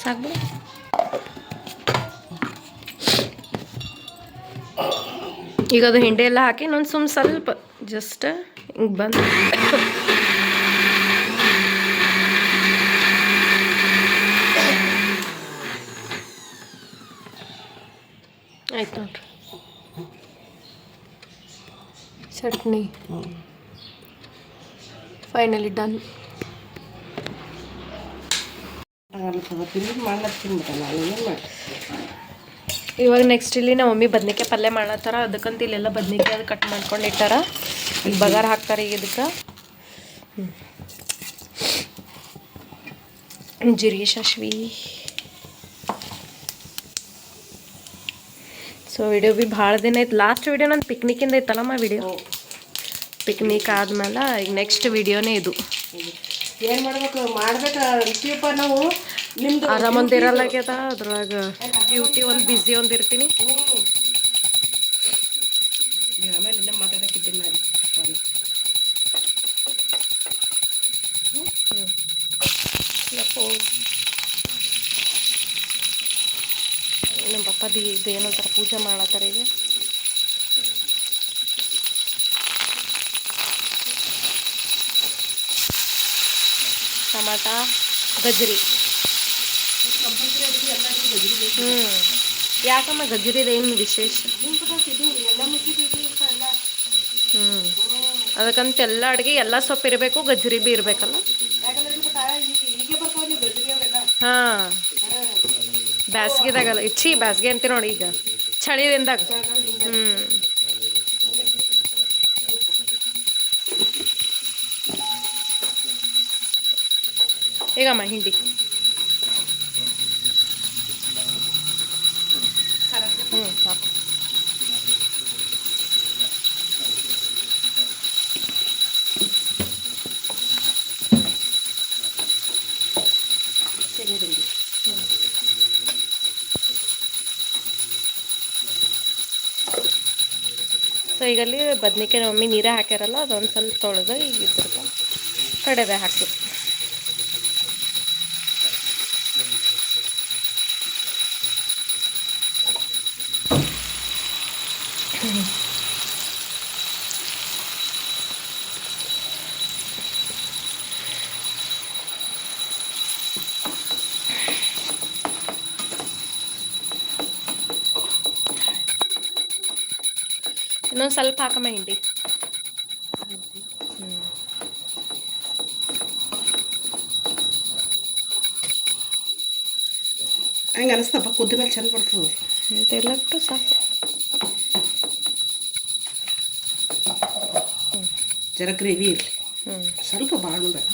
ಸಾಕು. ಈಗ ಅದು ಹಿಂಡಿ ಎಲ್ಲ ಹಾಕಿ ಇನ್ನೊಂದು ಸ್ವಲ್ಪ ಜಸ್ಟ್ ಹಿಂಗೆ ಬಂದು ಆಯ್ತು ನೋಡ್ರಿ. Chutney finally done. ಇವಾಗ ನೆಕ್ಸ್ಟ್ ಇಲ್ಲಿ ನಮ್ಮ ಮಮ್ಮಿ ಬದ್ನಿಕಾಯಿ ಪಲ್ಯ ಮಾಡತ್ತಾರ. ಅದಕ್ಕಂತ ಇಲ್ಲೆಲ್ಲ ಬದ್ನಿಕಾಯಿ ಅದು ಕಟ್ ಮಾಡ್ಕೊಂಡು ಇಟ್ಟಾರ. ಇಲ್ಲಿ ಬಗಾರ ಹಾಕ್ತಾರೆ. ಈಗ ಇದಕ್ಕೆ ಜೀರಿಗೆ ಸಾಸ್ವಿ. ಸೊ ವಿಡಿಯೋ ಭೀ ಭಾಳ ದಿನ ಐತೆ. ಲಾಸ್ಟ್ ವಿಡಿಯೋ ನನ್ನ ಪಿಕ್ನಿಕ್ಕಿಂದ ಐತಲ್ಲಮ್ಮ ವಿಡಿಯೋ. ಪಿಕ್ನಿಕ್ ಆದ್ಮೇಲೆ ಈಗ ನೆಕ್ಸ್ಟ್ ವಿಡಿಯೋನೇ ಇದು. ಏನು ಮಾಡ್ಬೇಕು ನಾವು. ನಿಮ್ದು ಆರಾಮಂದಿರಲ್ಲಾಗ್ಯದ. ಅದ್ರೊಳಗೆ ಡ್ಯೂಟಿ ಒಂದು ಬ್ಯುಸಿ ಒಂದು ಇರ್ತೀನಿ. ಆಮೇಲೆ ಇನ್ನೂ ಮಾತಾಡಕ್ಕಿದ್ದೀನಿ ನಾನು. ನಮ್ಮ ಪಪ್ಪದಿ ಇದು ಏನಂತಾರೆ ಪೂಜೆ ಮಾಡತ್ತಾರ ಈಗ. ಟಮಾಟ ಗಜ್ಜರಿ. ಯಾಕಮ್ಮ ಗಜ್ಜರಿದ ಏನು ವಿಶೇಷ? ಅದಕ್ಕಂತ ಎಲ್ಲ ಅಡುಗೆ ಎಲ್ಲ ಸೊಪ್ಪು ಇರಬೇಕು, ಗಜ್ಜರಿ ಭೀ ಇರಬೇಕಲ್ಲ. ಹಾಂ, ಬ್ಯಾಸ್ಗಿದಾಗಲ್ಲ ಇಚ್ಚಿ ಬ್ಯಾಸ್ಗೆ ಅಂತೀವಿ ನೋಡಿ ಈಗ ಚಳಿದಿಂದಾಗ. ಈಗಮ್ಮ ಹಿಂಡಿ ಸಾಕು. ಸೊ ಈಗ ಅಲ್ಲಿ ಬದ್ನಿಕಾಯಿ ಮಮ್ಮಿ ನೀರೇ ಹಾಕ್ಯಾರಲ್ಲ ಅದೊಂದು ಸ್ವಲ್ಪ ತೊಳೆದು ಈಗ ಇದ್ರದ್ದು ಕಡೆದೆ ಹಾಕಿ. ಇನ್ನೊಂದು ಸ್ವಲ್ಪ ಹಾಕಮ್ಮ ಹಿಂಡಿ. ಹಂಗೆ ಅನಿಸ್ತಪ್ಪ ಕುದ್ದ ಮೇಲೆ ಚಂದ ಬರ್ತದೆ ತೆಳ್ಳಟ್ಟು ಸಾಕು. ಜರ ಗ್ರೇವಿ ಇರಲಿ, ಸ್ವಲ್ಪ ಭಾಳ ಬೇಡ.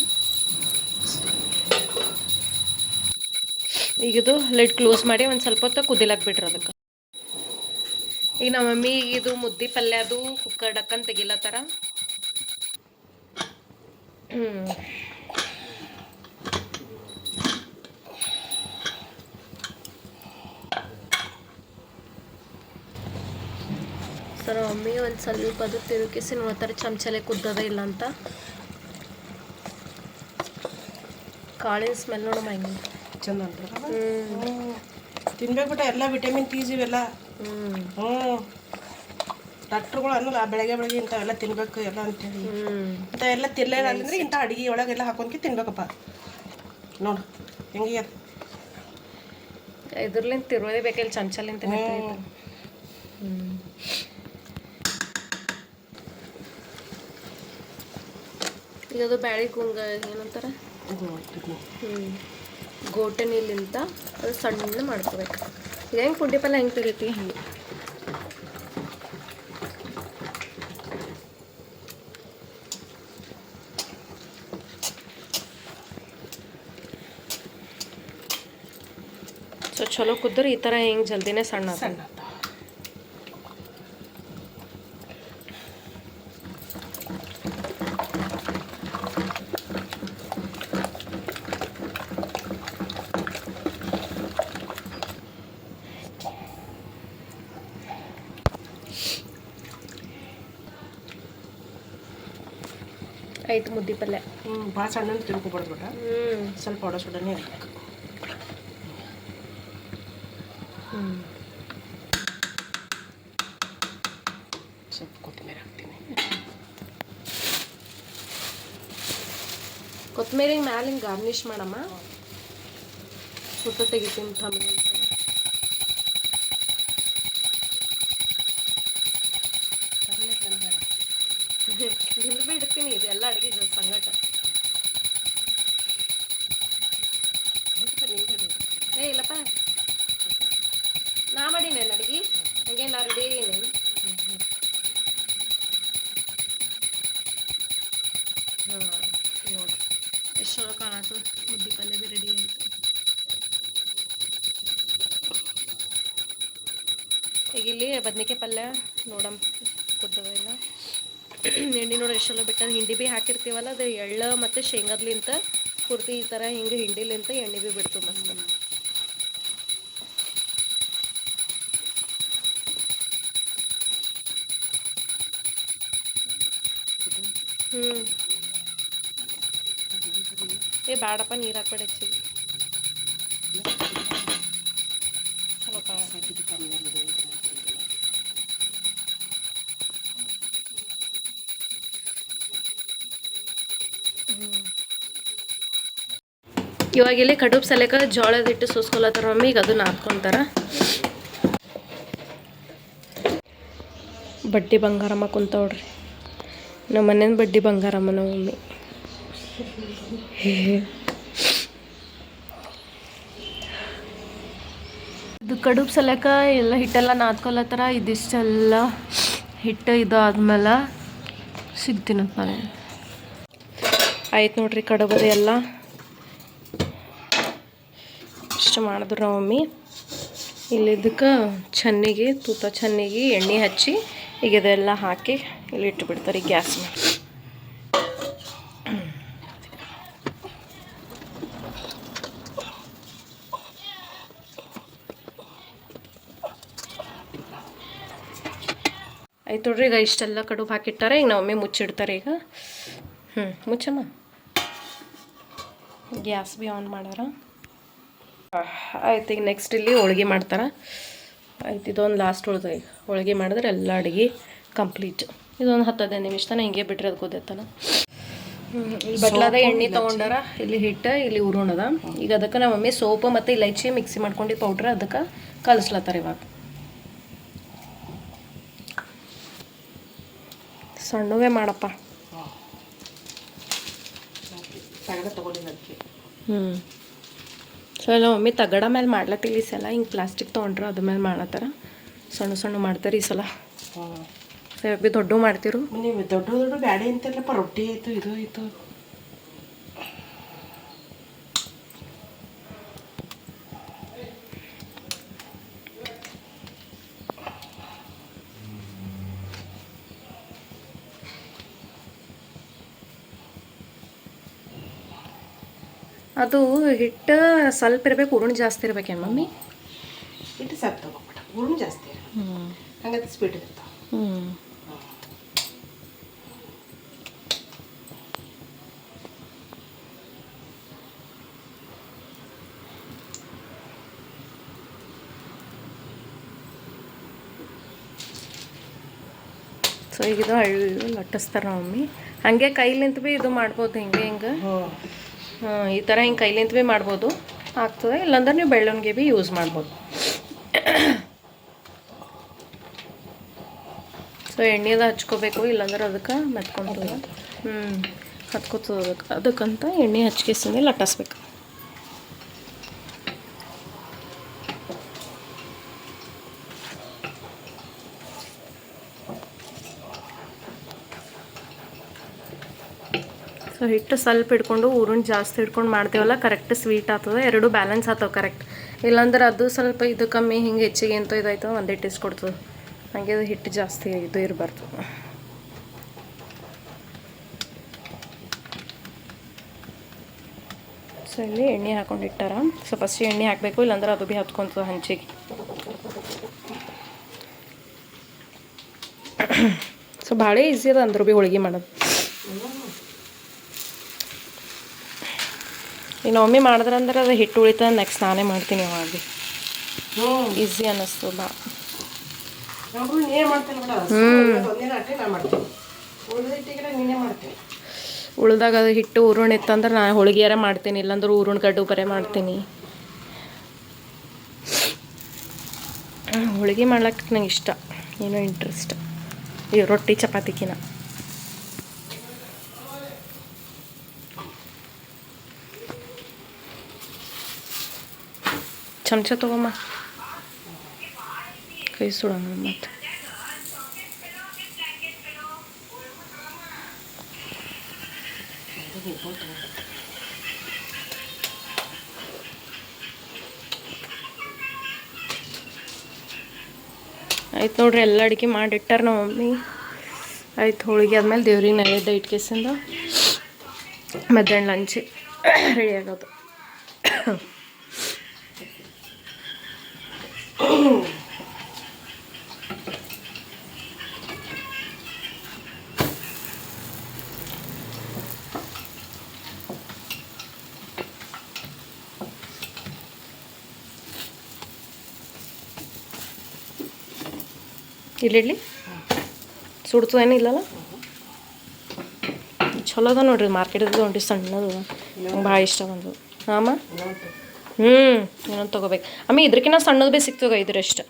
ಈಗಿದು ಲಿಡ್ ಕ್ಲೋಸ್ ಮಾಡಿ ಒಂದು ಸ್ವಲ್ಪ ಹೊತ್ತು ಕುದಿಲಕ್ಕೆ ಬಿಡ್ರಿ ಅದಕ್ಕೆ. ಈಗ ನಮ್ಮ ಮಮ್ಮಿ ಇದು ಮುದ್ದೆ ಪಲ್ಯ ಅದು ಕುಕ್ಕರ್ ಡಕ್ಕನ್ ತೆಗಿಲತ್ತಾರ. ಸರ್ ಮಮ್ಮಿ ಒಂದು ಸ್ವಲ್ಪ ಅದು ತಿರುಗಿಸಿ ನೋಡ್ತಾರೆ ಚಮಚಲೆ ಕುದ್ದದ ಇಲ್ಲ ಅಂತ. ಕಾಳಿನ ಸ್ಮೆಲ್ ನೋಡಮ್ಮ ಹೆಂಗೆ ಚಂದ ಉಂಟು. ತಿನ್ಬೇಕ್ಬಿಟ್ಟ ಎಲ್ಲ ವಿಟಮಿನ್ ಪೀಸ್ ಇವೆಲ್ಲ. ಡಾಕ್ಟ್ರುಗಳು ಅನ್ನೋಲ್ಲ ಬೆಳಗ್ಗೆ ಬೆಳಗ್ಗೆ ಇಂಥವೆಲ್ಲ ತಿನ್ಬೇಕು ಎಲ್ಲ ಅಂತೇಳಿ. ಇಂಥವೆಲ್ಲ ತಿನ್ನಲಿಲ್ಲ ಅಂದ್ರೆ ಇಂಥ ಅಡುಗೆ ಒಳಗೆಲ್ಲ ಹಾಕೊಂಡ್ಕಿ ತಿನ್ಬೇಕಪ್ಪ. ನೋಡು ಹೆಂಗೆ ಇದ್ರಲಿಂದ ತಿರುವದೇ ಬೇಕಿಲ್ಲ ಚಮಚಲಿಂತ. ಈಗ ಅದು ಬ್ಯಾಳಿ ಗುಂಗ ಏನಂತಾರೆ ಗೋಟೆ ನೀಲಿಂತ ಅದು ಸಣ್ಣ ಮಾಡ್ಕೋಬೇಕು. ಈಗ ಹೆಂಗೆ ಪುಂಡಿ ಪಲ್ಯ ಹೆಂಗೆ ತೆಗಿತೀವಿ ಹಿಂಗೆ. ಸೊ ಚಲೋ ಕುದ್ರೆ ಈ ಥರ ಹೆಂಗೆ ಜಲ್ದಿನೇ ಸಣ್ಣ ಸಣ್ಣ. ಆಯ್ತು ಮುದ್ದೆ ಪಲ್ಯ. ಭಾಳ ಸಣ್ಣ ತಿಳ್ಕೊಬಾರ್ದು ಬಿಟ್ಟ, ಸ್ವಲ್ಪ ಒಡ ಸುಡನೇ ಇರಬೇಕು. ಸ್ವಲ್ಪ ಕೊತ್ತಂಬರಿ ಹಾಕ್ತೀನಿ. ಕೊತ್ತಂಬರಿ ಮ್ಯಾಲಿಂದ ಗಾರ್ನಿಷ್ ಮಾಡಮ್ಮ. ಸುತ್ತ ತೆಗಿತೀನಿ ಟೊಮೆಟೊ. ನಿಲ್ಬಿ ಇಡ್ತೀನಿ ಇದೆಲ್ಲ ಅಡುಗೆ ಸಂಗಟ. ಏ ಇಲ್ಲಪ್ಪ ನಾ ಮಾಡೀನೇನು ಅಡುಗೆ ಹಂಗೆ ನಾ ರೆಡಿ ಆಗೀನೇನು. ನೋಡಿ ಎಷ್ಟು ಚಲೋ ಕಾಣತ್ತು ಮುದ್ದೆ ಪಲ್ಯ ಭೀ ರೆಡಿ ಆಯಿತು. ಈಗ ಇಲ್ಲಿ ಬದ್ನಿಕಾಯಿ ಪಲ್ಯ ನೋಡಮ್ ಕುದ್ದವೆಲ್ಲ ಎಣ್ಣೆ ನೋಡಿ ಎಷ್ಟು ಚಲೋ ಬಿಟ್ಟದ. ಹಿಂಡಿ ಭೀ ಹಾಕಿರ್ತೀವಲ್ಲ ಅದು ಎಳ್ಳು ಮತ್ತು ಶೇಂಗಾದ್ಲಿಂತ ಪೂರ್ತಿ ಈ ಥರ ಹಿಂಗೆ ಹಿಂಡಿಲಿಂತ ಎಣ್ಣೆ ಭೀ ಬಿಡ್ತು ಮಸ್ತ್. ಏ ಬೇಡಪ್ಪ ನೀರು ಹಾಕ್ಬೇಡ ಹೆಚ್ಚಿಗೆ ಚಲೋ ಇವಾಗ ಇಲ್ಲಿ ಕಡುಬು ಸಲೇಕ ಜೋಳದ ಹಿಟ್ಟು ಸೋಸ್ಕೊಳತ್ತಾರ ಮಮ್ಮಿ. ಈಗ ಅದನ್ನ ಹಾಕ್ಕೊಂತಾರ. ಬಡ್ಡಿ ಬಂಗಾರಮ್ಮ ಕುಂತವ್ರಿ. ನಮ್ಮ ಮನೇನ ಬಡ್ಡಿ ಬಂಗಾರಮ್ಮ ನಮ್ಮ ಮಮ್ಮಿ. ಕಡುಬು ಸಲಕ ಎಲ್ಲ ಹಿಟ್ಟೆಲ್ಲ ನಾದ್ಕೊಲತ್ತರ. ಇದಿಷ್ಟೆಲ್ಲ ಹಿಟ್ಟು ಇದು ಆದ್ಮೇಲೆ ಸಿಗ್ತೀನಂತ ನಾನು. ಆಯ್ತು ನೋಡ್ರಿ ಕಡುಬದು ಎಲ್ಲ ಇಷ್ಟು ಮಾಡಿದ್ರು ನಮ್ಮ ಮಮ್ಮಿ. ಇಲ್ಲಿದ್ದಕ್ಕೆ ಚೆನ್ನಿಗೆ ತೂತ ಚೆನ್ನಿಗೆ ಎಣ್ಣೆ ಹಚ್ಚಿ ಈಗ ಇದೆಲ್ಲ ಹಾಕಿ ಇಲ್ಲಿ ಇಟ್ಟುಬಿಡ್ತಾರೆ ಈ ಗ್ಯಾಸ್ ಮೇಲೆ. ಆಯ್ತು ನೋಡ್ರಿ, ಈಗ ಇಷ್ಟೆಲ್ಲ ಕಡುಬು ಹಾಕಿಟ್ಟಾರೆ. ಈಗ ನಮ್ಮ ಮಮ್ಮಿ ಮುಚ್ಚಿಡ್ತಾರೆ. ಈಗ ಮುಚ್ಚಮ್ಮ. ಗ್ಯಾಸ್ ಭೀ ಆನ್ ಮಾಡ್ಯಾರ. ಆಯ್ತು, ಈಗ ನೆಕ್ಸ್ಟ್ ಇಲ್ಲಿ ಹೋಳ್ಗೆ ಮಾಡ್ತಾರೆ. ಆಯ್ತು, ಇದೊಂದು ಲಾಸ್ಟ್ ಉಳ್ದ. ಈಗ ಹೋಳ್ಗೆ ಮಾಡಿದ್ರೆ ಎಲ್ಲ ಅಡುಗೆ ಕಂಪ್ಲೀಟ್. ಇದೊಂದು 10-15 ನಿಮಿಷ ತನಕ ಹಿಂಗೆ ಬಿಟ್ಟರೆ ಅದು ಕುದೈತನ. ಇಲ್ಲಿ ಬಟ್ಲಾದ ಎಣ್ಣೆ ತೊಗೊಂಡಾರ, ಇಲ್ಲಿ ಹಿಟ್ಟು, ಇಲ್ಲಿ ಉರುಣದ. ಈಗ ಅದಕ್ಕೆ ನಮ್ಮ ಮಮ್ಮಿ ಸೋಪು ಮತ್ತು ಇಲೈಚಿ ಮಿಕ್ಸಿ ಮಾಡ್ಕೊಂಡು ಪೌಡ್ರ್ ಅದಕ್ಕೆ ಕಲಿಸ್ಲತ್ತಾರೆ. ಇವಾಗ ಸಣ್ಣವೇ ಮಾಡಪ್ಪ. ಸೊ ಎಲ್ಲ ಮಮ್ಮಿ ತಗಡ ಮೇಲೆ ಮಾಡ್ಲತ್ತಿಲ್ಲ ಈ ಸಲ. ಹಿಂಗೆ ಪ್ಲಾಸ್ಟಿಕ್ ತೊಗೊಂಡ್ರೆ ಅದ್ರ ಮೇಲೆ ಮಾಡತ್ತಾರ. ಸಣ್ಣ ಸಣ್ಣ ಮಾಡ್ತಾರೆ ಈ ಸಲ. ಸೊ ಭೀ ದೊಡ್ಡ ಮಾಡ್ತಿರು. ನೀವು ದೊಡ್ಡ ದೊಡ್ಡ ಬ್ಯಾಡಿ ಅಂತಿಲ್ಲಪ್ಪ. ರೊಟ್ಟಿ ಆಯಿತು, ಇದು ಆಯಿತು. ಅದು ಹಿಟ್ಟು ಸ್ವಲ್ಪ ಇರ್ಬೇಕು, ಉರುಣ್ ಜಾಸ್ತಿ ಇರ್ಬೇಕೇನು ಮಮ್ಮಿ? ಹಿಟ್ಟು ಸ್ವಲ್ಪ ತಗೋಬಿಟ್ಟ, ಉರುಣ್ ಜಾಸ್ತಿ ಹಂಗಂತ ಸ್ಪೀಡ್ ಇರ್ತಾವೆ. ಸೊ ಈಗ ಇದು ಹಳ್ಳು ಲಟ್ಟಿಸ್ತಾರೆ ನಮ್ಮ ಮಮ್ಮಿ. ಹಾಗೆ ಕೈಲಿಂತ ಭೀ ಇದು ಮಾಡ್ಬೋದು. ಹಿಂಗೆ ಈ ಥರ ಹಿಂಗೆ ಕೈಲಿಂತ ಭೀ ಮಾಡ್ಬೋದು, ಆಗ್ತದೆ. ಇಲ್ಲಾಂದ್ರೆ ನೀವು ಬೆಳ್ಳೊನ್ಗೆ ಭೀ ಯೂಸ್ ಮಾಡ್ಬೋದು. ಸೊ ಎಣ್ಣೆದ ಹಚ್ಕೋಬೇಕು, ಇಲ್ಲಾಂದ್ರೆ ಅದಕ್ಕೆ ಮೆತ್ಕೊಂತದ. ಹತ್ಕೋತದ. ಅದಕ್ಕಂತ ಎಣ್ಣೆ ಹಚ್ಕೇಸಿಂದ ಲಟ್ಟಿಸ್ಬೇಕು. ಸೊ ಹಿಟ್ಟು ಸ್ವಲ್ಪ ಹಿಡ್ಕೊಂಡು ಉರುಣ್ ಜಾಸ್ತಿ ಹಿಡ್ಕೊಂಡು ಮಾಡ್ತೀವಲ್ಲ, ಕರೆಕ್ಟ್ ಸ್ವೀಟ್ ಆಗ್ತದೆ. ಎರಡು ಬ್ಯಾಲೆನ್ಸ್ ಆಗ್ತವೆ ಕರೆಕ್ಟ್. ಇಲ್ಲಾಂದ್ರೆ ಅದು ಸ್ವಲ್ಪ ಇದು ಕಮ್ಮಿ, ಹಿಂಗೆ ಹೆಚ್ಚಿಗೆ ಎಂತೋ ಇದಾಯ್ತದೆ, ಒಂದೇ ಟೇಸ್ಟ್ ಕೊಡ್ತದೆ. ಹಾಗೆ ಅದು ಹಿಟ್ಟು ಜಾಸ್ತಿ ಇದು ಇರಬಾರ್ದು. ಸೊ ಇಲ್ಲಿ ಎಣ್ಣೆ ಹಾಕೊಂಡು ಇಟ್ಟಾರ. ಸೊ ಫಸ್ಟ್ ಎಣ್ಣೆ ಹಾಕಬೇಕು, ಇಲ್ಲಾಂದ್ರೆ ಅದು ಭೀ ಹತ್ಕೊಂತದೆ ಹಂಚಿಗೆ. ಸೊ ಭಾಳ ಈಸಿ ಅದ ಅಂದ್ರೂ ಭೀ ಹೋಳ್ಗೆ ಮಾಡೋದು. ಈಗ ಮಮ್ಮಿ ಮಾಡಿದ್ರಂದ್ರೆ ಅದು ಹಿಟ್ಟು ಉಳಿತದ. ನೆಕ್ಸ್ಟ್ ನಾನೇ ಮಾಡ್ತೀನಿ. ಅವಾಗ ಭೀ ಈಸಿ ಅನ್ನಿಸ್ತು ಭಾಳ. ಉಳ್ದಾಗ ಅದು ಹಿಟ್ಟು ಉರುಣ್ ಇತ್ತಂದ್ರೆ ನಾನು ಹೋಳಿಗೆಯಾರ ಮಾಡ್ತೀನಿ, ಇಲ್ಲಾಂದ್ರೆ ಉರುಣ್ ಗಡ್ಡು ಬರೇ ಮಾಡ್ತೀನಿ. ಹೋಳಿಗೆ ಮಾಡ್ಲಿಕ್ಕೆ ನಂಗೆ ಇಷ್ಟ, ಏನೋ ಇಂಟ್ರೆಸ್ಟ್. ಈ ರೊಟ್ಟಿ ಚಪಾತಿಕಿನ. ಚಮಚ ತಗೊಮ್ಮ, ಕೈ ಸುಡೋಣ ಮತ್ತು. ಆಯ್ತು ನೋಡ್ರಿ, ಎಲ್ಲ ಅಡುಗೆ ಮಾಡಿಟ್ಟಾರ ನಮ್ಮ ಮಮ್ಮಿ. ಆಯ್ತು, ಹೋಳಿಗೆ ಆದ್ಮೇಲೆ ದೇವ್ರಿಗೆ ನೈವೇದ್ಯ ಇಟ್ಕೇಸಿಂದ ಮಧ್ಯಾಹ್ನ ಲಂಚ್ ರೆಡಿ ಆಗೋದು. ಇಲ್ಲಿ ಸುಡ್ತದೇನು ಇಲ್ಲಲ್ಲ. ಚಲೋ ಅದ ನೋಡ್ರಿ, ಮಾರ್ಕೆಟದ ಹೊಂಟಿ ಸಣ್ಣದು. ನಂಗೆ ಭಾಳ ಇಷ್ಟ ಬಂದವು. ಹಾಂ ಇನ್ನೊಂದು ತೊಗೋಬೇಕು. ಆಮೇಲೆ ಇದ್ರಕ್ಕಿಂತ ಸಣ್ಣದು ಭೀ ಸಿಗ್ತವೆ ಇದ್ರಷ್ಟು.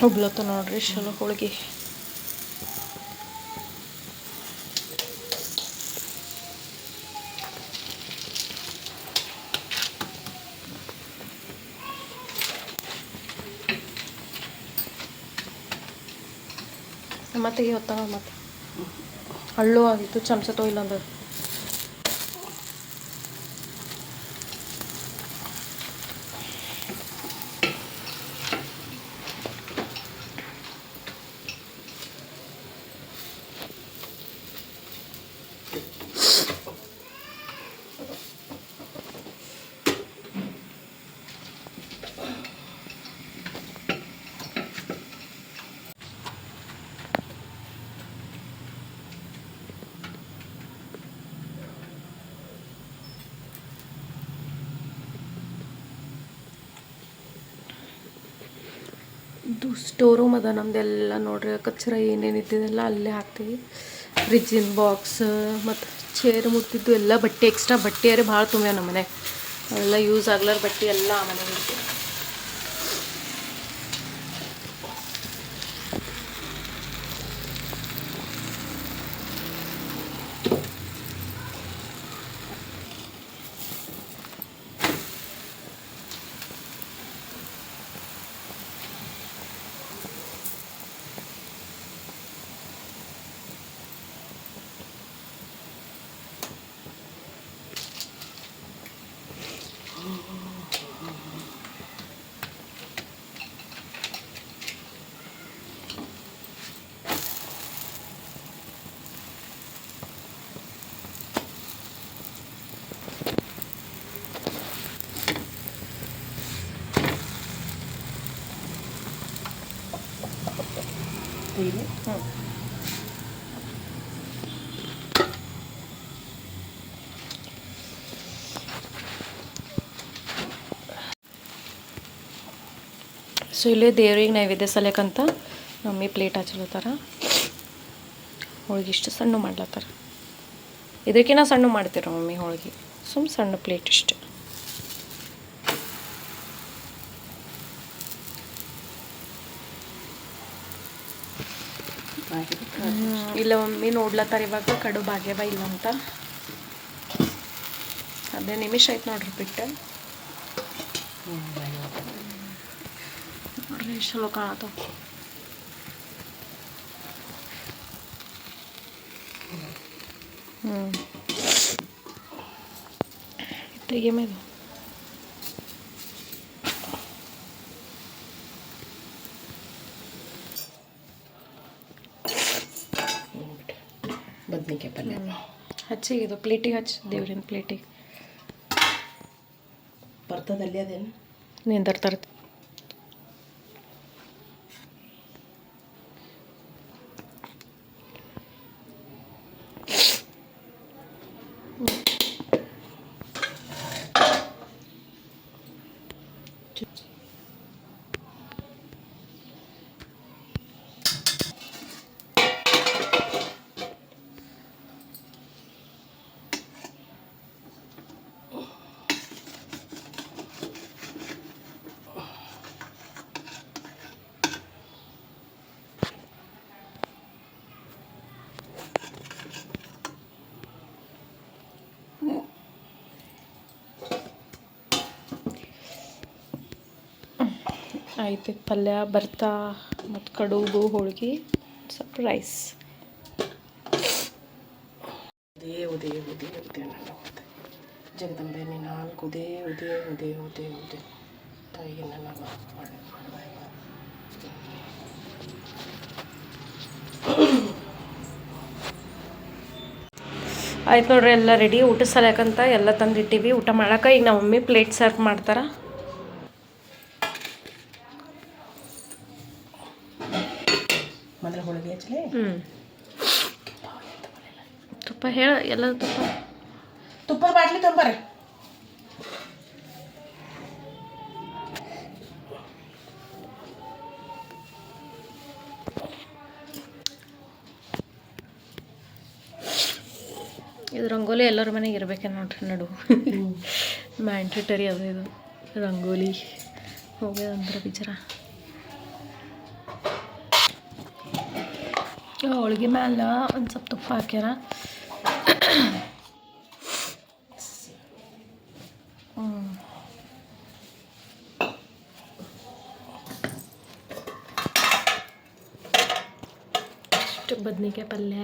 ಹುಬ್ಳತ್ತ ನೋಡ್ರಿ ಚಲೋ ಹೋಳಿಗೆ. ಮತ್ತೆ ಹೊತ್ತಾಗ ಮತ್ತೆ ಹಳ್ಳು ಆಗಿತ್ತು ಚಮಚ ತೊಯ್ಲ ಅಂದ್ರೆ ಇದು ಸ್ಟೋರ್ ರೂಮ್ ಅದ ನಮ್ಮದೆಲ್ಲ ನೋಡ್ರಿ. ಕಚ್ಚರ ಏನೇನು ಇದ್ದಿದ್ದೆಲ್ಲ ಅಲ್ಲೇ ಹಾಕ್ತೀವಿ. ಫ್ರಿಜ್ಜಿನ ಬಾಕ್ಸ್ ಮತ್ತು ಚೇರ್ ಮುಟ್ಟಿದ್ದು ಎಲ್ಲ ಬಟ್ಟೆ ಎಕ್ಸ್ಟ್ರಾ ಬಟ್ಟೆಯಾರೆ ಭಾಳ ತುಂಬ್ಯಾವ ನಮ್ಮ ಮನೆ. ಅವೆಲ್ಲ ಯೂಸ್ ಆಗ್ಲಾರ ಬಟ್ಟೆ ಎಲ್ಲ ಆ ಮನೆಗೆ ಇರ್ತೀವಿ. ಸೊ ಇಲ್ಲೇ ದೇವ್ರಿಗೆ ನೈವೇದ್ಯ ಸಲಕ್ಕಂತ ಮಮ್ಮಿ ಪ್ಲೇಟ್ ಹಚ್ಚಲತ್ತಾರ. ಹೋಳಿಗೆ ಇಷ್ಟು ಸಣ್ಣ ಮಾಡ್ಲತ್ತಾರ. ಇದಕ್ಕಿಂತ ಸಣ್ಣ ಮಾಡ್ತೀರ ಮಮ್ಮಿ ಹೋಳಿಗೆ. ಸಣ್ಣ ಪ್ಲೇಟ್ ಇಷ್ಟು. ಇಲ್ಲ ಮಮ್ಮಿ ನೋಡ್ಲತ್ತಾರ ಇವಾಗ ಕಡು ಭಾಗ್ಯವ ಇಲ್ಲ ಅಂತ. 15 ನಿಮಿಷ ಆಯ್ತು ನೋಡ್ರಿ ಬಿಟ್ಟು. ನೋಡ್ರಿ ಚಲೋ ಕಾಣತ್ತಾವ. ತೆಗೆ ಮೇಲೆ ಬದ್ನಿಕಾಯಿ ಪಲ್ಯ ಹಚ್ಚಿಗೆ ಇದು ಪ್ಲೇಟಿಗೆ ಹಚ್ಚಿ ದೇವ್ರಿನ ಪ್ಲೇಟಿಗೆ ಬರ್ತದಲ್ಲಿ ಅದೇನು ನಿಂದರ್ತಾರೆ. ಆಯ್ತು ಪಲ್ಯ ಬರ್ತಾ ಮತ್ತು ಕಡುಬು ಹೋಳಿಗೆ ಸ್ವಲ್ಪ ರೈಸ್. ಉದೇ ಉದೇ ಉದೇ ಉದೇ ನನ್ನ ಜಗದಂಬೆ ನೀನು ನಾಲ್ಕು ಉದೇ ಉದೇ ಉದೇ ಉದೇ ಉದೇ ತಾಯಿಗೆ ನನ್ನ ಆಯ್ತು ನೋಡ್ರಿ ಎಲ್ಲ ರೆಡಿ. ಊಟ ಸಲಕಂತ ಎಲ್ಲ ತಂದಿಟ್ಟಿವಿ. ಊಟ ಮಾಡಕ್ಕೆ ಈಗ ನಮ್ಮ ಮಮ್ಮಿ ಪ್ಲೇಟ್ ಸರ್ವ್ ಮಾಡ್ತಾರೆ. ಮೊದಲು ಹೋಳಿಗೆ ಹಚ್ಚಲಿ. ತುಪ್ಪ ಹೇಳ ಎಲ್ಲ ತುಪ್ಪದ ಬಾಟ್ಲಿ ತೊಂಬರ್ರಿ. ಇದು ರಂಗೋಲಿ ಎಲ್ಲರ ಮನೆಗೆ ಇರ್ಬೇಕೆ ನೋಡ್ರಿ. ನಡು ಮ್ಯಾಂಡ್ರಿಟರಿ ಅದು ಇದು ರಂಗೋಲಿ ಹೋಗ್ಯದಂದ್ರೆ ಬಿಚಾರ. ಹೋಳ್ಗೆ ಮ್ಯಾಲ ಒಂದು ಸ್ವಲ್ಪ ತುಪ್ಪ ಹಾಕ್ಯಾರ. ಇಷ್ಟು ಬದ್ನಿಕಾಯಿ ಪಲ್ಯ.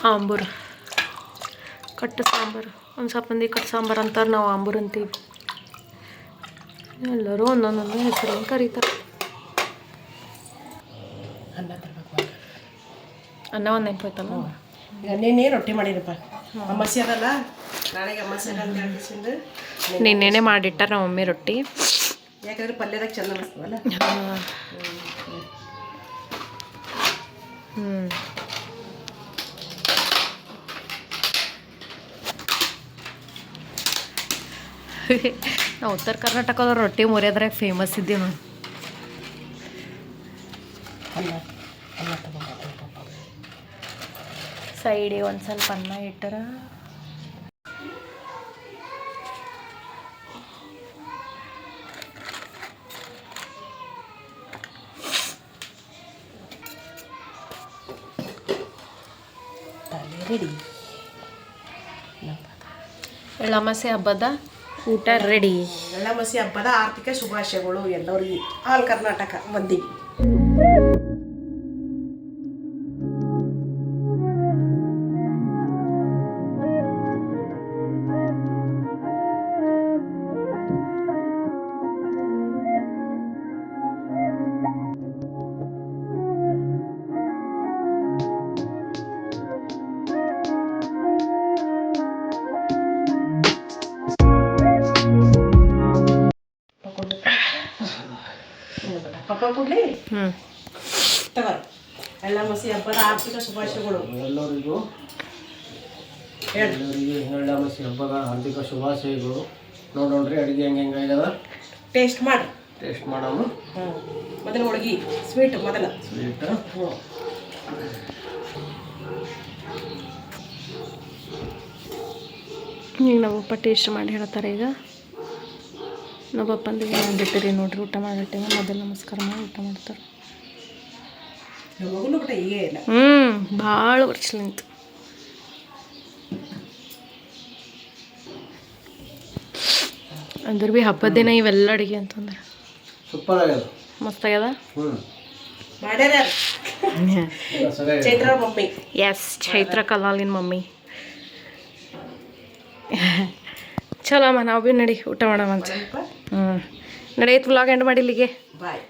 ಆಂಬೂರು ಕಟ್ಟು ಸಾಂಬಾರು. ಒಂದು ಸ್ವಲ್ಪ ಮಂದಿ ಕಟ್ಟು ಸಾಂಬಾರು ಅಂತಾರೆ, ನಾವು ಆಂಬೂರು ಅಂತೀವಿ. ಎಲ್ಲರೂ ಒಂದೊಂದೊಂದು ಹೆಸರಲ್ಲಿ ಕರೀತಾರೆ. ಅನ್ನ ತರ್ಬೇಕು. ಅನ್ನ ಒಂದು ನೆನಪೋಯ್ತಲ್ಲ. ಈಗ ನಿನ್ನೆ ರೊಟ್ಟಿ ಮಾಡಿರಪ್ಪ, ಅಮಾಸೆ ಅದಲ್ಲ, ನಾಳೆಗೆ ಅಮಾಸೆ ಅಂತ ಹೇಳ್ಬಿಸಿಂದು ನಿನ್ನೆನೆ ಮಾಡಿಟ್ಟಾರ ನಮ್ಮ ಮಮ್ಮಿ ರೊಟ್ಟಿ. ಯಾಕಂದ್ರೆ ಪಲ್ಯದಾಗ ಚಂದ ಅನಿಸ್ತವಲ್ಲ. ನಾವು ಉತ್ತರ ಕರ್ನಾಟಕದ ರೊಟ್ಟಿ ಮುರಿಯೋದ್ರಾಗ ಫೇಮಸ್ ಇದ್ದೀವಿ ನಾವು. ಸೈಡಿಗೆ ಒಂದು ಸ್ವಲ್ಪ ಅನ್ನ ಇಟ್ಟರ ರೆಡಿ. ಎಳ್ಳಮಾಸೆ ಹಬ್ಬದ ಊಟ ರೆಡಿ. ಎಳ್ಳಮಾಸಿ ಹಬ್ಬದ ಆರ್ಥಿಕ ಶುಭಾಶಯಗಳು ಎಲ್ಲರಿಗೆ, ಆಲ್ ಕರ್ನಾಟಕ ಮಂದಿಗೆ. ಪಪ್ಪ ಕೊಡ್ಲಿ ತಗೋ. ಎಳ್ಳಮಾಸಿ ಹಬ್ಬದ ಆರ್ಥಿಕ ಶುಭಾಶಯಗಳು ಎಲ್ಲರಿಗೂ. ಎಳ್ಳಮಾಸಿ ಹಬ್ಬದ ಹಾರ್ದಿಕ ಶುಭಾಶಯಗಳು. ನೋಡ್ರಿ ಅಡುಗೆ ಹೆಂಗಾಗ್ಯದ, ಟೇಸ್ಟ್ ಮಾಡಿ. ಟೇಸ್ಟ್ ಮಾಡೋಣ. ಮೊದಲು ಹೋಳ್ಗೆ ಸ್ವೀಟ್, ಮೊದಲ ಸ್ವೀಟ್. ಈಗ ನಮ್ಮಪ್ಪ ಟೇಸ್ಟ್ ಮಾಡಿ ಹೇಳ್ತಾರೆ. ಈಗ ನಮ್ಮಪ್ಪಂದಿಗೆ ಮಾಡಿಟ್ಟಿರಿ ನೋಡ್ರಿ, ಊಟ ಮಾಡಿಟ್ಟಿವ. ಮೊದಲು ನಮಸ್ಕಾರ ಮಾಡಿ ಊಟ ಮಾಡ್ತಾರೆ. ಮಗುನು ಬಿಟ್ಟ ಹೀಗೆ ಇಲ್ಲ. ಭಾಳ ವರ್ಷಲಿಂತ ಅಂದ್ರೆ ಭೀ ಹಬ್ಬದ ದಿನ ಇವೆಲ್ಲ ಅಡುಗೆ ಅಂತಂದ್ರೆ ಸೂಪರ್ ಆಗ್ಯದ, ಮಸ್ತ್ ಆಗ್ಯದ. ಮಾಡ್ಯಾರ ಚೈತ್ರ ಮಮ್ಮಿ. ಎಸ್, ಚೈತ್ರ ಕಲಾಲಿನ ಮಮ್ಮಿ. ಚಲೋ ಅಮ್ಮ, ನಾವು ಭೀ ನಡಿ ಊಟ ಮಾಡೋಣ ಅಂತ. ನಡೆಯತ್ತು ವ್ಲಾಗ್ ಎಂಡ್ ಮಾಡಿಲ್ಲಿಗೆ. ಬಾಯ್.